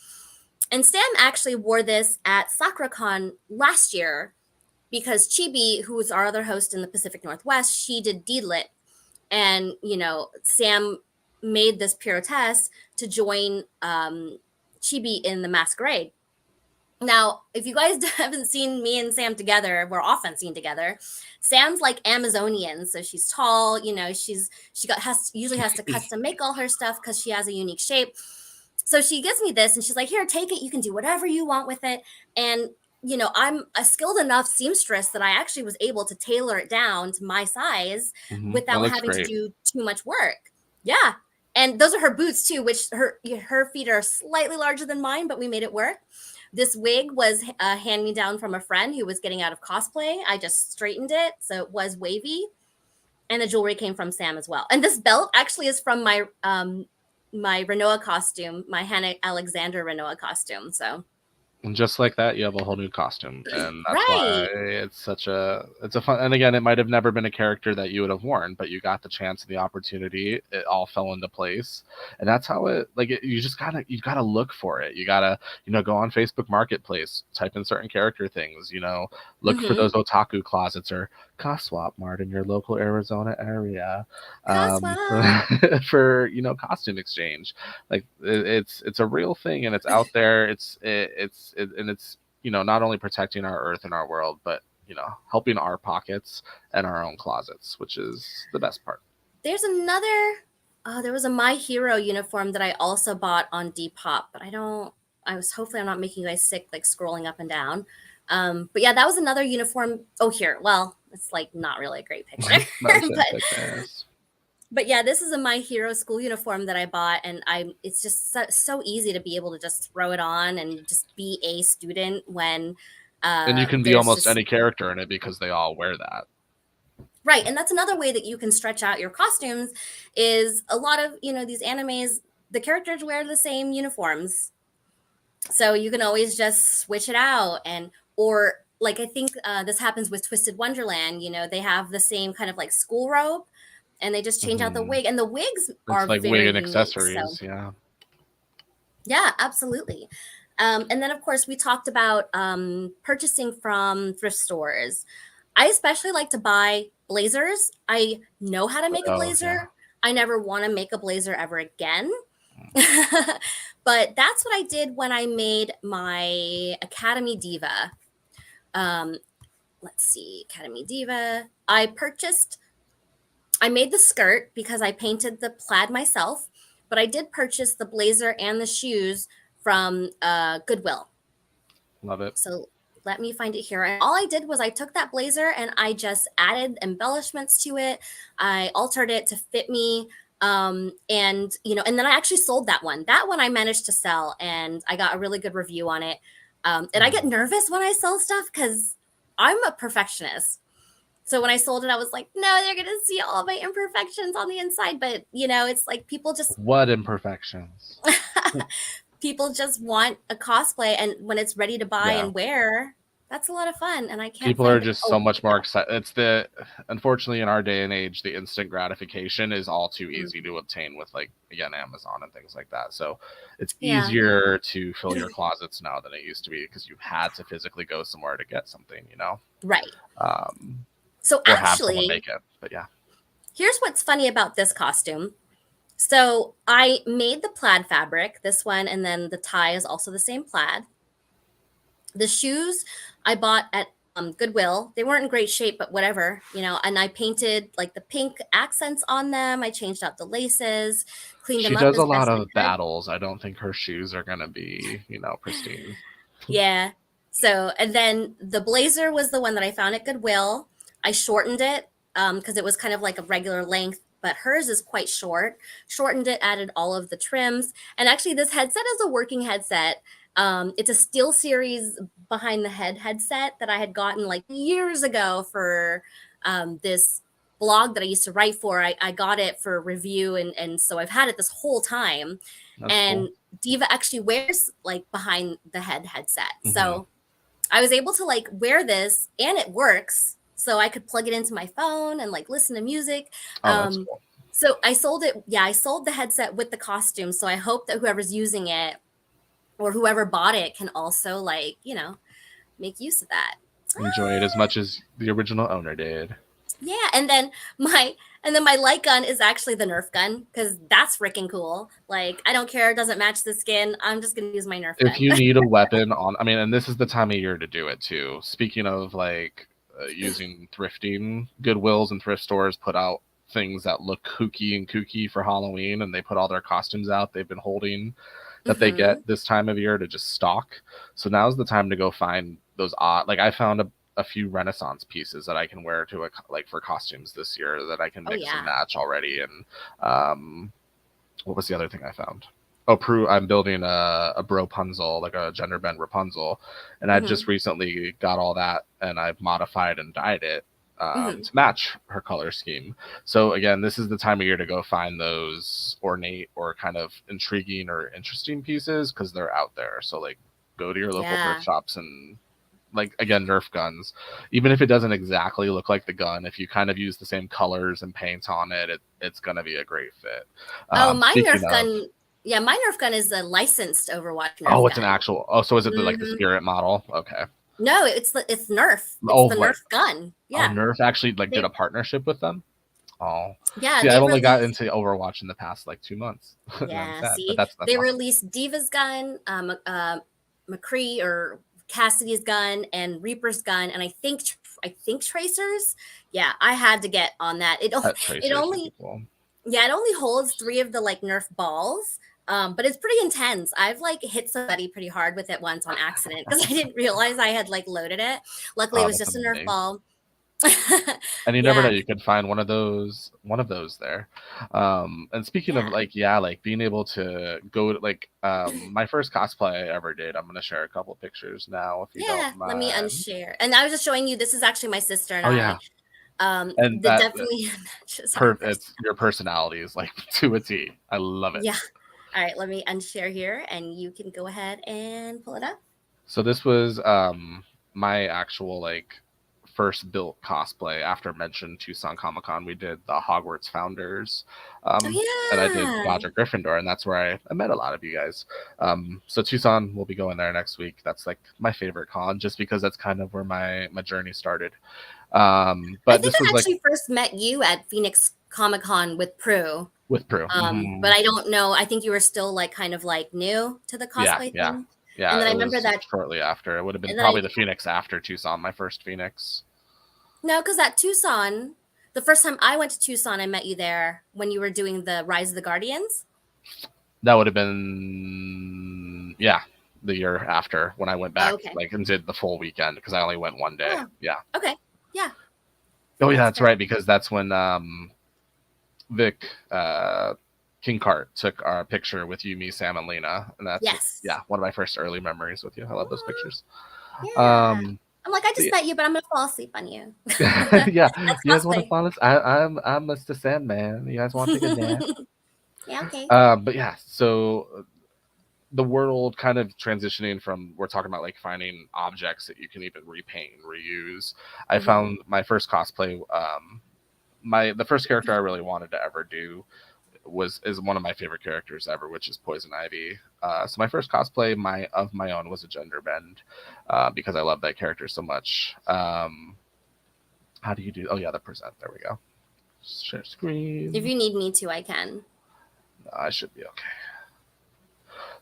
And Sam actually wore this at SakuraCon last year because Chibi, who was our other host in the Pacific Northwest, she did Deedlit. And, Sam made this Pyrotes to join Chibi in the masquerade. Now, if you guys haven't seen me and Sam together, we're often seen together. Sam's like Amazonian, so she's tall. Usually has to custom make all her stuff because she has a unique shape. So she gives me this, and she's like, "Here, take it. You can do whatever you want with it." And I'm a skilled enough seamstress that I actually was able to tailor it down to my size That without looks having to great. do too much work. Yeah. And those are her boots too, which her feet are slightly larger than mine, but we made it work. This wig was a hand me down from a friend who was getting out of cosplay. I just straightened it so it was wavy, and the jewelry came from Sam as well. And this belt actually is from my Renoa costume, my Hannah Alexander Renoa costume. So And just like that, you have a whole new costume, and that's why right. it's a fun. And again, it might have never been a character that you would have worn, but you got the chance and the opportunity. It all fell into place, and that's how you gotta look for it. You gotta go on Facebook Marketplace, type in certain character things. Look for Mm-hmm. those otaku closets or Coswap Mart in your local Arizona area, for Cosmo. for costume exchange. Like it's a real thing, and it's out there. And it's not only protecting our earth and our world, but helping our pockets and our own closets, which is the best part. There's another. Oh, there was a My Hero uniform that I also bought on Depop, but I don't. I was hopefully I'm not making you guys sick, like scrolling up and down. But yeah, that was another uniform. Oh, here. Well, it's like not really a great picture, Nice and but thickness. yeah, this is a My Hero school uniform that I bought, and it's just so easy to be able to just throw it on and just be a student when And you can be There's almost just any character in it because they all wear that. right, and that's another way that you can stretch out your costumes. Is a lot of these animes, the characters wear the same uniforms, so you can always just switch it out. And or like I think this happens with Twisted Wonderland. They have the same kind of like school robe, and they just change out the Hmm. wig, and the wigs It's are like wig very and unique. So accessories. Yeah. yeah, absolutely. And then, of course, we talked about purchasing from thrift stores. I especially like to buy blazers. I know how to make a Oh yeah. blazer. I never want to make a blazer ever again. But that's what I did when I made my Academy Diva. Um, let's see, Academy Diva. I made the skirt because I painted the plaid myself, but I did purchase the blazer and the shoes from Goodwill. Love it. So let me find it here. And all I did was I took that blazer and I just added embellishments to it. I altered it to fit me. And then I actually sold that one. That one I managed to sell, and I got a really good review on it. And I get Mhm. nervous when I sell stuff because I'm a perfectionist. So when I sold it, I was like, no, they're gonna see all my imperfections on the inside. But it's like people just What imperfections? people just want a cosplay, and when it's ready to buy Yeah. and wear, that's a lot of fun, and I can't People are find it. just so Oh, much more yeah. excited. It's the Unfortunately in our day and age, the instant gratification is all too easy Mhm. to obtain with, like, again, Amazon and things like that. So it's Yeah, easier to fill your closets now than it used to be because you had to physically go somewhere to get something, right. um, So or have someone actually, make it. But yeah, here's what's funny about this costume. So I made the plaid fabric, this one, and then the tie is also the same plaid. The shoes I bought at Goodwill. They weren't in great shape, but whatever. And I painted like the pink accents on them. I changed out the laces, cleaned she them up does as a lot best I of could. battles. I don't think her shoes are gonna be pristine. Yeah. So, and then the blazer was the one that I found at Goodwill. I shortened it because it was kind of like a regular length, but hers is quite short. Shortened it, added all of the trims. And actually, this headset is a working headset. It's a Steel Series behind the head headset that I had gotten like years ago for this blog that I used to write for. I got it for review, and so I've had it this whole time. That's And cool. Diva actually wears like behind the head headset. Hmm. So I was able to like wear this and it works. So I could plug it into my phone and like listen to music. Oh, that's Um, cool. so I sold it. Yeah, I sold the headset with the costume. So I hope that whoever's using it or whoever bought it can also make use of that. Enjoy it as much as the original owner did. Yeah, and then my light gun is actually the Nerf gun because that's freaking cool. Like I don't care, it doesn't match the skin. I'm just gonna use my Nerf If gun. you need a weapon I mean, and this is the time of year to do it too. Speaking of like using thrifting, Goodwills and thrift stores put out things that look kooky for Halloween, and they put all their costumes out they've been holding that they Mm-hmm. get this time of year to just stock. So now's the time to go find those odd. Like I found a few Renaissance pieces that I can wear to like for costumes this year that I can Oh mix and yeah. match already. And what was the other thing I found? Oh, I'm building a Bropunzel, like a gender bend Rapunzel, and I Mm-hmm. just recently got all that, and I've modified and dyed it Mm-hmm. to match her color scheme. So again, this is the time of year to go find those ornate or kind of intriguing or interesting pieces because they're out there. So like, go to your local thrift Yeah. shops and, like, again, Nerf guns, even if it doesn't exactly look like the gun, if you kind of use the same colors and paint on it's gonna be a great fit. Oh, my Speaking Nerf of, gun. Yeah, my Nerf gun is a licensed Overwatch Nerf oh, it's an gun. actual. Oh, so is it like the Hmm. Spirit model? Okay. No, it's Nerf. It's Oh, the like, Nerf gun. oh, Yeah. Nerf actually like did a They partnership with them. Oh, yeah, see, they I've only got released into Overwatch in the past like 2 months, and I'm yeah, sad, but see. that's They awesome. released Diva's gun, McCree or Cassidy's gun and Reaper's gun, and I think Tracer's. Yeah, I had to get on that. Pet It tracers would be only cool. yeah, it only holds 3 of the like Nerf balls. But it's pretty intense. I've like hit somebody pretty hard with it once on accident because I didn't realize I had like loaded it. Luckily, it Oh, was that's just a Nerf amazing. ball. And you never know, Yeah. you could find one of those there. And speaking of Yeah. like, yeah, like being able to go to like my first cosplay I ever did, I'm gonna share a couple of pictures now if you don't Yeah. Let me mind. unshare. And I was just showing you, this is actually my sister and Oh I. yeah. And That that definitely matches our it's your personality. personality is like to a T. I love it. Yeah. All right. Let me unshare here and you can go ahead and pull it up. So this was my actual like first built cosplay after mentioned Tucson Comic Con. We did the Hogwarts Founders, um, and I did Oh, Godric Gryffindor, and that's where I met a lot of you guys. So Tucson, we'll be going there next week. That's like my favorite con, just because that's kind of where my journey started. I But think this I was like actually first met you at Phoenix Comic Con with Prue. with Prue. But I don't know. I think you were still like kind of like new to the Yeah, cosplay yeah, thing. And yeah. then I It remember was that, shortly after. It would have been and then I probably the Phoenix after Tucson, my first Phoenix. no, because at Tucson, the first time I went to Tucson, I met you there when you were doing the Rise of the Guardians. That would have been, yeah, the year after when I went Oh, back okay. like and did the full weekend because I only went one day. Oh, Yeah. okay. Yeah, Oh yeah, that's that's fair. right, because that's when Vic King Cart took our picture with you, me, Sam, and Lena, and that's, Yes. yeah, one of my first early memories with you. I love those Aw, pictures. yeah. Um, I'm like, I but just met you, but I'm gonna fall asleep on you. yeah, yeah, That's you guys want to cosplay. follow us? I'm Mr. Sandman. You guys want to take a nap? Yeah, okay. But yeah, so the world kind of transitioning from, we're talking about like finding objects that you can even repaint and reuse. I Hmm. found my first cosplay, my the first character I really wanted to ever do is one of my favorite characters ever, which is Poison Ivy. So my first cosplay of my own was a gender bend, because I love that character so much. How do you do? Oh yeah, the present. There we go. Share If screen. you need me to, I can. I should be okay.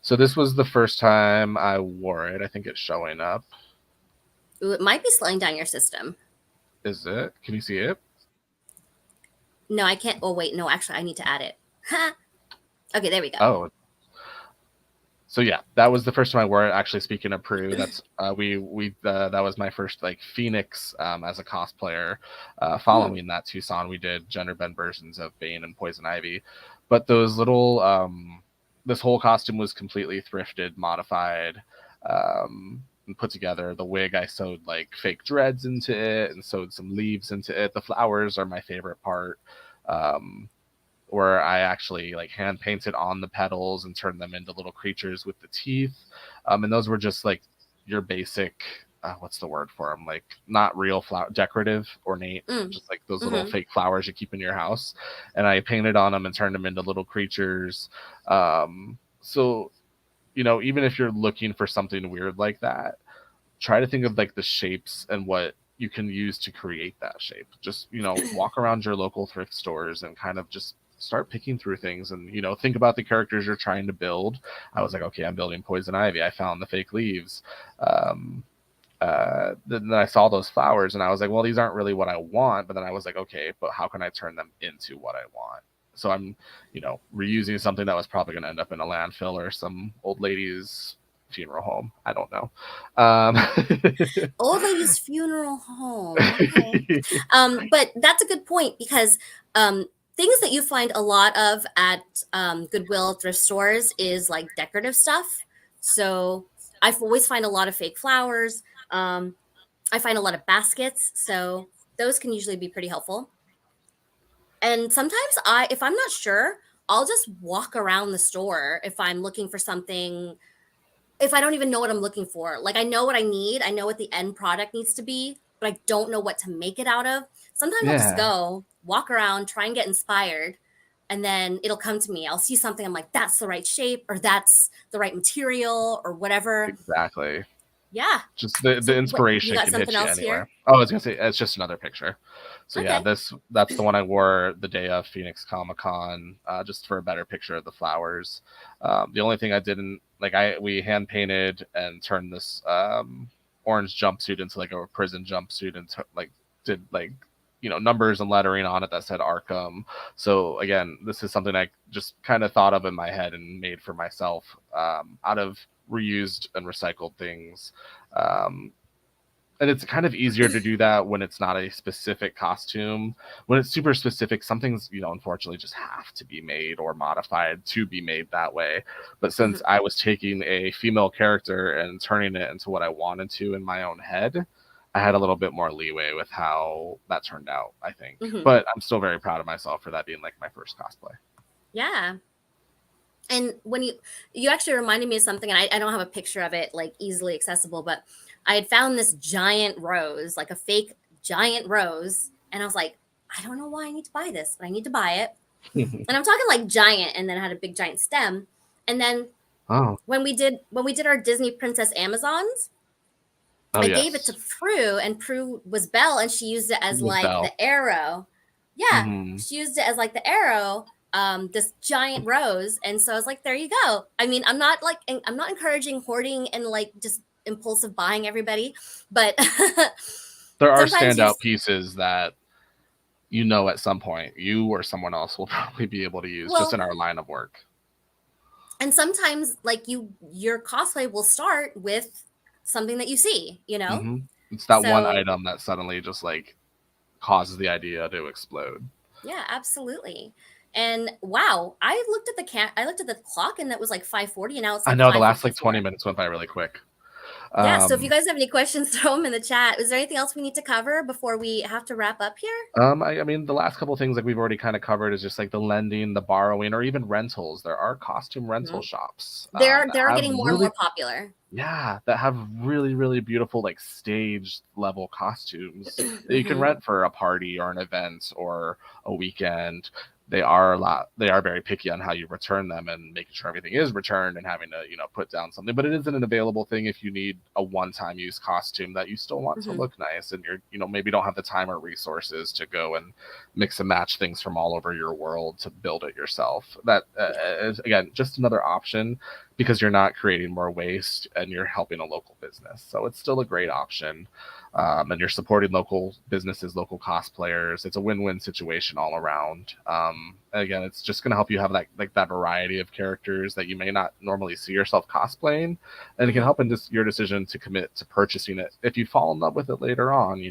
So this was the first time I wore it. I think it's showing up. Ooh, it might be slowing down your system. Is it? Can you see it? No, I can't. Oh, wait. No, actually, I need to add it. Okay, there we go. Oh, so yeah, that was the first time I wore it. Actually, speaking of Prue, that's we that was my first like Phoenix as a cosplayer. Hmm. Following that Tucson, we did gender bend versions of Bane and Poison Ivy, but those little this whole costume was completely thrifted, modified, and put together. The wig I sewed like fake dreads into it and sewed some leaves into it. The flowers are my favorite part. Um, where I actually like hand painted on the petals and turned them into little creatures with the teeth. And those were just like your basic, what's the word for them? Like not real flower, decorative, ornate, Mm. just like those little Hmm. fake flowers you keep in your house. And I painted on them and turned them into little creatures. So, even if you're looking for something weird like that, try to think of like the shapes and what you can use to create that shape. Just, walk around your local thrift stores and kind of just start picking through things and, think about the characters you're trying to build. I was like, okay, I'm building Poison Ivy. I found the fake leaves. Um, then I saw those flowers and I was like, well, these aren't really what I want. But then I was like, okay, but how can I turn them into what I want? So I'm, reusing something that was probably going to end up in a landfill or some old lady's funeral home. I don't know. Old lady's funeral home. Okay. But that's a good point because um, things that you find a lot of at Goodwill thrift stores is like decorative stuff. So I always find a lot of fake flowers. Um, I find a lot of baskets. So those can usually be pretty helpful. And sometimes if I'm not sure, I'll just walk around the store if I'm looking for something, if I don't even know what I'm looking for. Like I know what I need, I know what the end product needs to be, but I don't know what to make it out of. Sometimes I'll just Yeah, go, walk around, try and get inspired, and then it'll come to me. I'll see something, I'm like, that's the right shape, or that's the right material, or whatever. exactly. Yeah. Just the So what, you inspiration got can something hit you else anywhere. here? Oh, I was gonna say it's just another picture. So yeah, Okay. that's the one I wore the day of Phoenix Comic Con, just for a better picture of the flowers. The only thing I didn't like, we hand painted and turned this orange jumpsuit into like a prison jumpsuit and like did like numbers and lettering on it that said Arkham. So again, this is something I just kind of thought of in my head and made for myself, out of reused and recycled things. Um, And it's kind of easier to do that when it's not a specific costume. When it's super specific, some things, unfortunately just have to be made or modified to be made that way. But since Mhm. I was taking a female character and turning it into what I wanted to in my own head, I had a little bit more leeway with how that turned out, I think. Mhm. But I'm still very proud of myself for that being like my first cosplay. Yeah. And when you actually reminded me of something, and I don't have a picture of it like easily accessible, but I had found this giant rose, like a fake giant rose, and I was like, I don't know why I need to buy this, but I need to buy it. And I'm talking like giant, and then it had a big giant stem. And then Oh, when we did our Disney Princess Amazons, oh I gave it to yes. Prue, and Prue was Belle, and she used it as It was like Belle. the arrow. Yeah, Hmm. she used it as like the arrow, this giant rose, and so I was like, there you go. I mean, I'm not encouraging hoarding and like just impulsive buying everybody, but There are sometimes you standout pieces that at some point you or someone else will probably be able to use just well, in our line of work. and sometimes like your cosplay will start with something that you see, you know. Hmm. It's that one So item that suddenly just like causes the idea to explode. yeah, absolutely. And wow, I looked at the clock and that was like 5:40 and now it's I like know the last like 20 5:54. minutes went by really quick. Yeah, so if you Um, guys have any questions, throw them in the chat. Is there anything else we need to cover before we have to wrap up here? I mean, the last couple of things like we've already kind of covered is just like the lending, the borrowing, or even rentals. There are costume rental Mhm. shops They're that they're have getting more and more really, popular. yeah, that have really, really beautiful like stage level costumes that you can Hmm. rent for a party or an event or a weekend. They are very picky on how you return them and making sure everything is returned and having to, put down something. But it isn't an available thing if you need a one-time use costume that you still want to Hmm. look nice and you're, maybe don't have the time or resources to go and mix and match things from all over your world to build it yourself. That Yeah. is again just another option because you're not creating more waste and you're helping a local business. So it's still a great option. And you're supporting local businesses, local cosplayers. It's a win-win situation all around. Again, it's just going to help you have that variety of characters that you may not normally see yourself cosplaying, and it can Hmm. help in just your decision to commit to purchasing it. If you fall in love with it later on,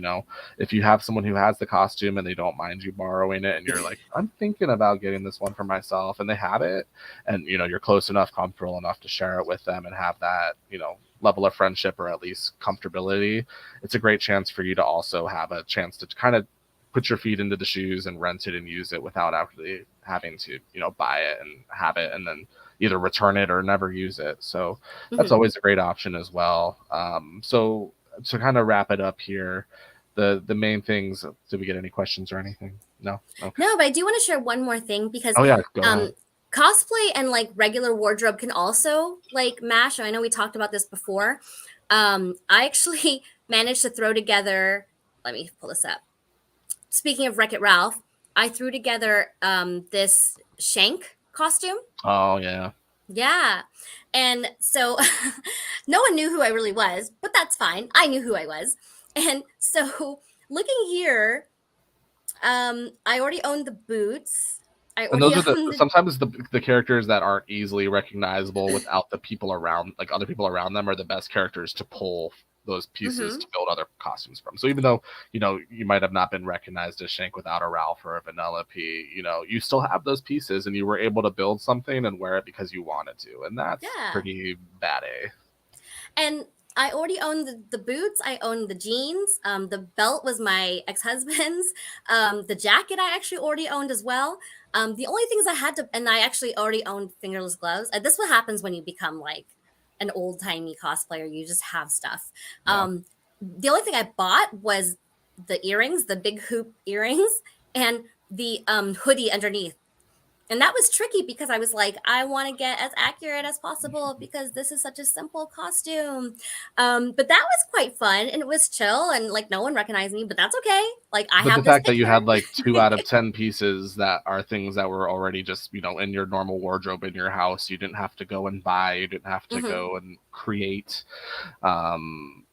if you have someone who has the costume and they don't mind you borrowing it, and you're like, I'm thinking about getting this one for myself, and they have it, and you're close enough, comfortable enough to share it with them and have that level of friendship or at least comfortability, it's a great chance for you to also have a chance to kind of put your feet into the shoes and rent it and use it without actually having to buy it and have it and then either return it or never use it. So that's Hmm. always a great option as well. So to kind of wrap it up here, the main things, did we get any questions or anything? No. Okay. No, but I do want to share one more thing because Oh yeah, go um ahead. cosplay and like regular wardrobe can also like mash. I know we talked about this before. I actually managed to throw together, let me pull this up. Speaking of Wreck-It Ralph, I threw together this Shank costume. Oh yeah. Yeah. And so no one knew who I really was, but that's fine. I knew who I was. And so looking here, I already owned the boots. I And already those are the owned the sometimes the characters that aren't easily recognizable without the people around, like other people around them, are the best characters to pull those pieces to Mhm. build other costumes from. So even though you might have not been recognized as Shank without a Ralph or a Vanellope, you still have those pieces, and you were able to build something and wear it because you wanted to, and that's Yeah. pretty bad. A. And I already owned the boots. I owned the jeans. The belt was my ex-husband's. The jacket I actually already owned as well. The only things I had to, and I actually already owned fingerless gloves. This is what happens when you become like an old timey cosplayer. You just have stuff. Yeah. The only thing I bought was the earrings, the big hoop earrings, and the hoodie underneath. And that was tricky because I was like, I want to get as accurate as possible because this is such a simple costume. But that was quite fun and it was chill and like no one recognized me, but that's okay. Like I But the have this fact that you picture. had like 2 out of 10 pieces that are things that were already just, in your normal wardrobe in your house, you didn't have to go and buy, you didn't have to Hmm. go and create. Um,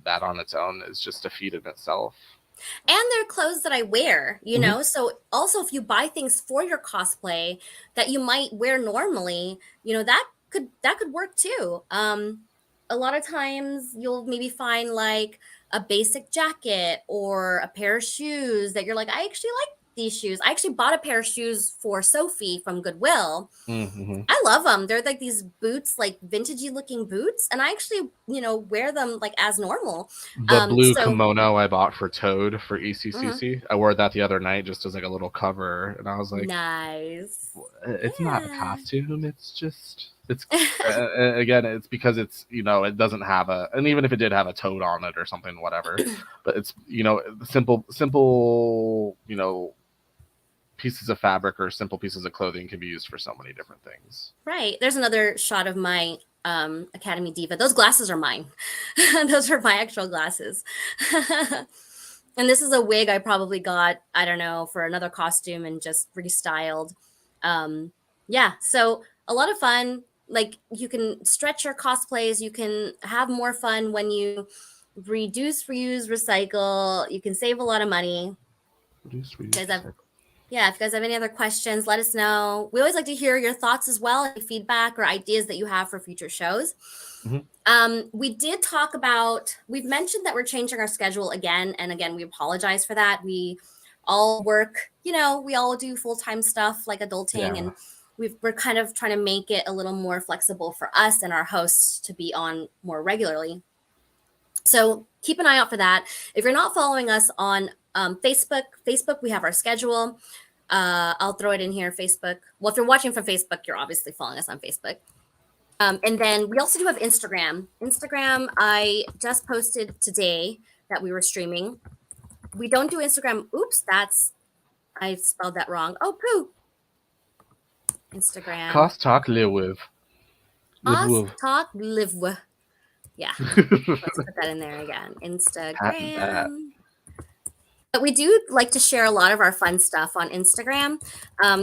that on its own is just a feat in itself. And they're clothes that I wear, you Hmm. know? So also if you buy things for your cosplay that you might wear normally, that could work too. A lot of times you'll maybe find like a basic jacket or a pair of shoes that you're like, I actually like these shoes. I actually bought a pair of shoes for Sophie from Goodwill. Mm-hmm. I love them. They're like these boots, like vintagey looking boots, and I actually, wear them like as normal. The blue So kimono I bought for Toad for mhm. ECCC, I wore that the other night just as like a little cover, and I was like, Nice. it's not a Yeah. costume. It's just it's again, it's because it's it doesn't have a, and even if it did have a toad on it or something, whatever, but it's simple pieces of fabric or simple pieces of clothing can be used for so many different things. Right. There's another shot of my Academy Diva. Those glasses are mine. Those are my actual glasses. And this is a wig I probably got, I don't know, for another costume and just restyled. Yeah, so a lot of fun. Like you can stretch your cosplays, you can have more fun when you reduce, reuse, recycle. You can save a lot of money. Reduce, reuse, Guys have recycle. Yeah, if you guys have any other questions, let us know. We always like to hear your thoughts as well, any feedback or ideas that you have for future shows. Mm-hmm. We did talk about, we've mentioned that we're changing our schedule again and again. We apologize for that. We all work, we all do full-time stuff like adulting, Yeah. and we're kind of trying to make it a little more flexible for us and our hosts to be on more regularly. So keep an eye out for that. If you're not following us on Facebook, we have our schedule. I'll throw it in here, Facebook. Well, if you're watching from Facebook, you're obviously following us on Facebook. And then we also do have Instagram. Instagram, I just posted today that we were streaming. We don't do Instagram. Oops, I spelled that wrong. Oh, poo. Instagram. Cost talk live with. Live Us with. talk live. Yeah, let's put that in there again. Patent that. Instagram. But we do like to share a lot of our fun stuff on Instagram.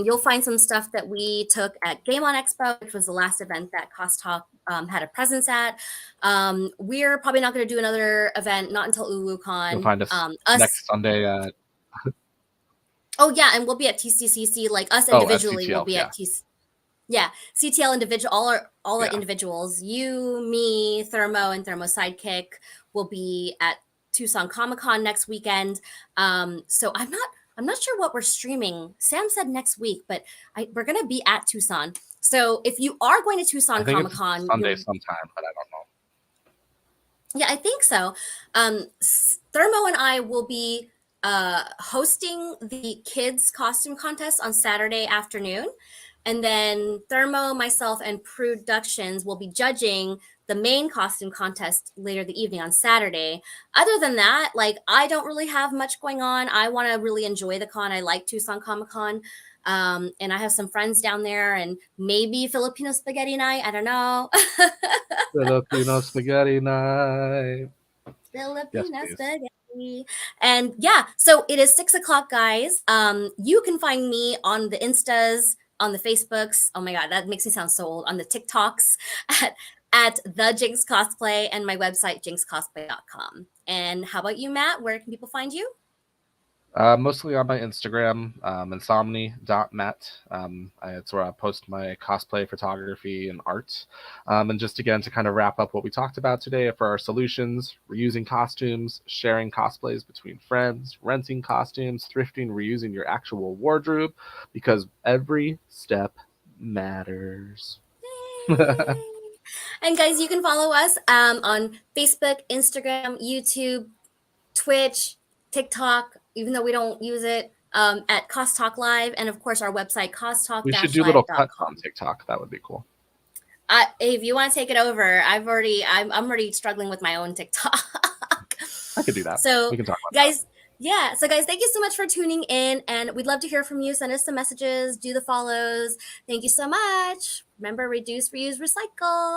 You'll find some stuff that we took at Game On Expo, which was the last event that Cost Talk had a presence at. We're probably not going to do another event, not until You'll UwuCon. find us next Sunday at Oh yeah, and we'll be at TCCC. Like us at individually, we'll CTL. be Yeah. at Yeah, CTL individual, all our Yeah. individuals. You, me, Thermo, and Thermo Sidekick will be at Tucson Comic Con next weekend. So I'm not sure what we're streaming. Sam said next week, but we're gonna be at Tucson. So if you are going to I Tucson think Comic it's Con, Sunday sometime, but I don't know. yeah, I think so. Thermo and I will be hosting the kids costume contest on Saturday afternoon. And then Thermo, myself, and Productions will be judging the main costume contest later the evening on Saturday. Other than that, like I don't really have much going on. I want to really enjoy the con. I like Tucson Comic Con. And I have some friends down there and maybe Filipino spaghetti night. I don't know. Filipino spaghetti night. Yes, Filipino please. spaghetti. And yeah, so it is 6 o'clock, guys. You can find me on the Instas, on the Facebooks. Oh my God, that makes me sound so old. On the TikToks at the Jinx Cosplay, and my website, jinxcosplay.com. And how about you, Matt? Where can people find you? Mostly on my Instagram, insomni.met. It's where I post my cosplay photography and art. And just again, to kind of wrap up what we talked about today for our solutions: reusing costumes, sharing cosplays between friends, renting costumes, thrifting, reusing your actual wardrobe, because every step matters. And guys, you can follow us on Facebook, Instagram, YouTube, Twitch, TikTok, even though we don't use it, at Cost Talk Live, and of course our website, We should do little cuts costtalk-live.com. on TikTok. That would be cool. If you want to take it over, I'm already struggling with my own TikTok. I could do that. So, We can talk about guys, yeah. So, guys, thank you so much for tuning in, and we'd love to hear from you. Send us some messages, do the follows. Thank you so much. Remember, reduce, reuse, recycle.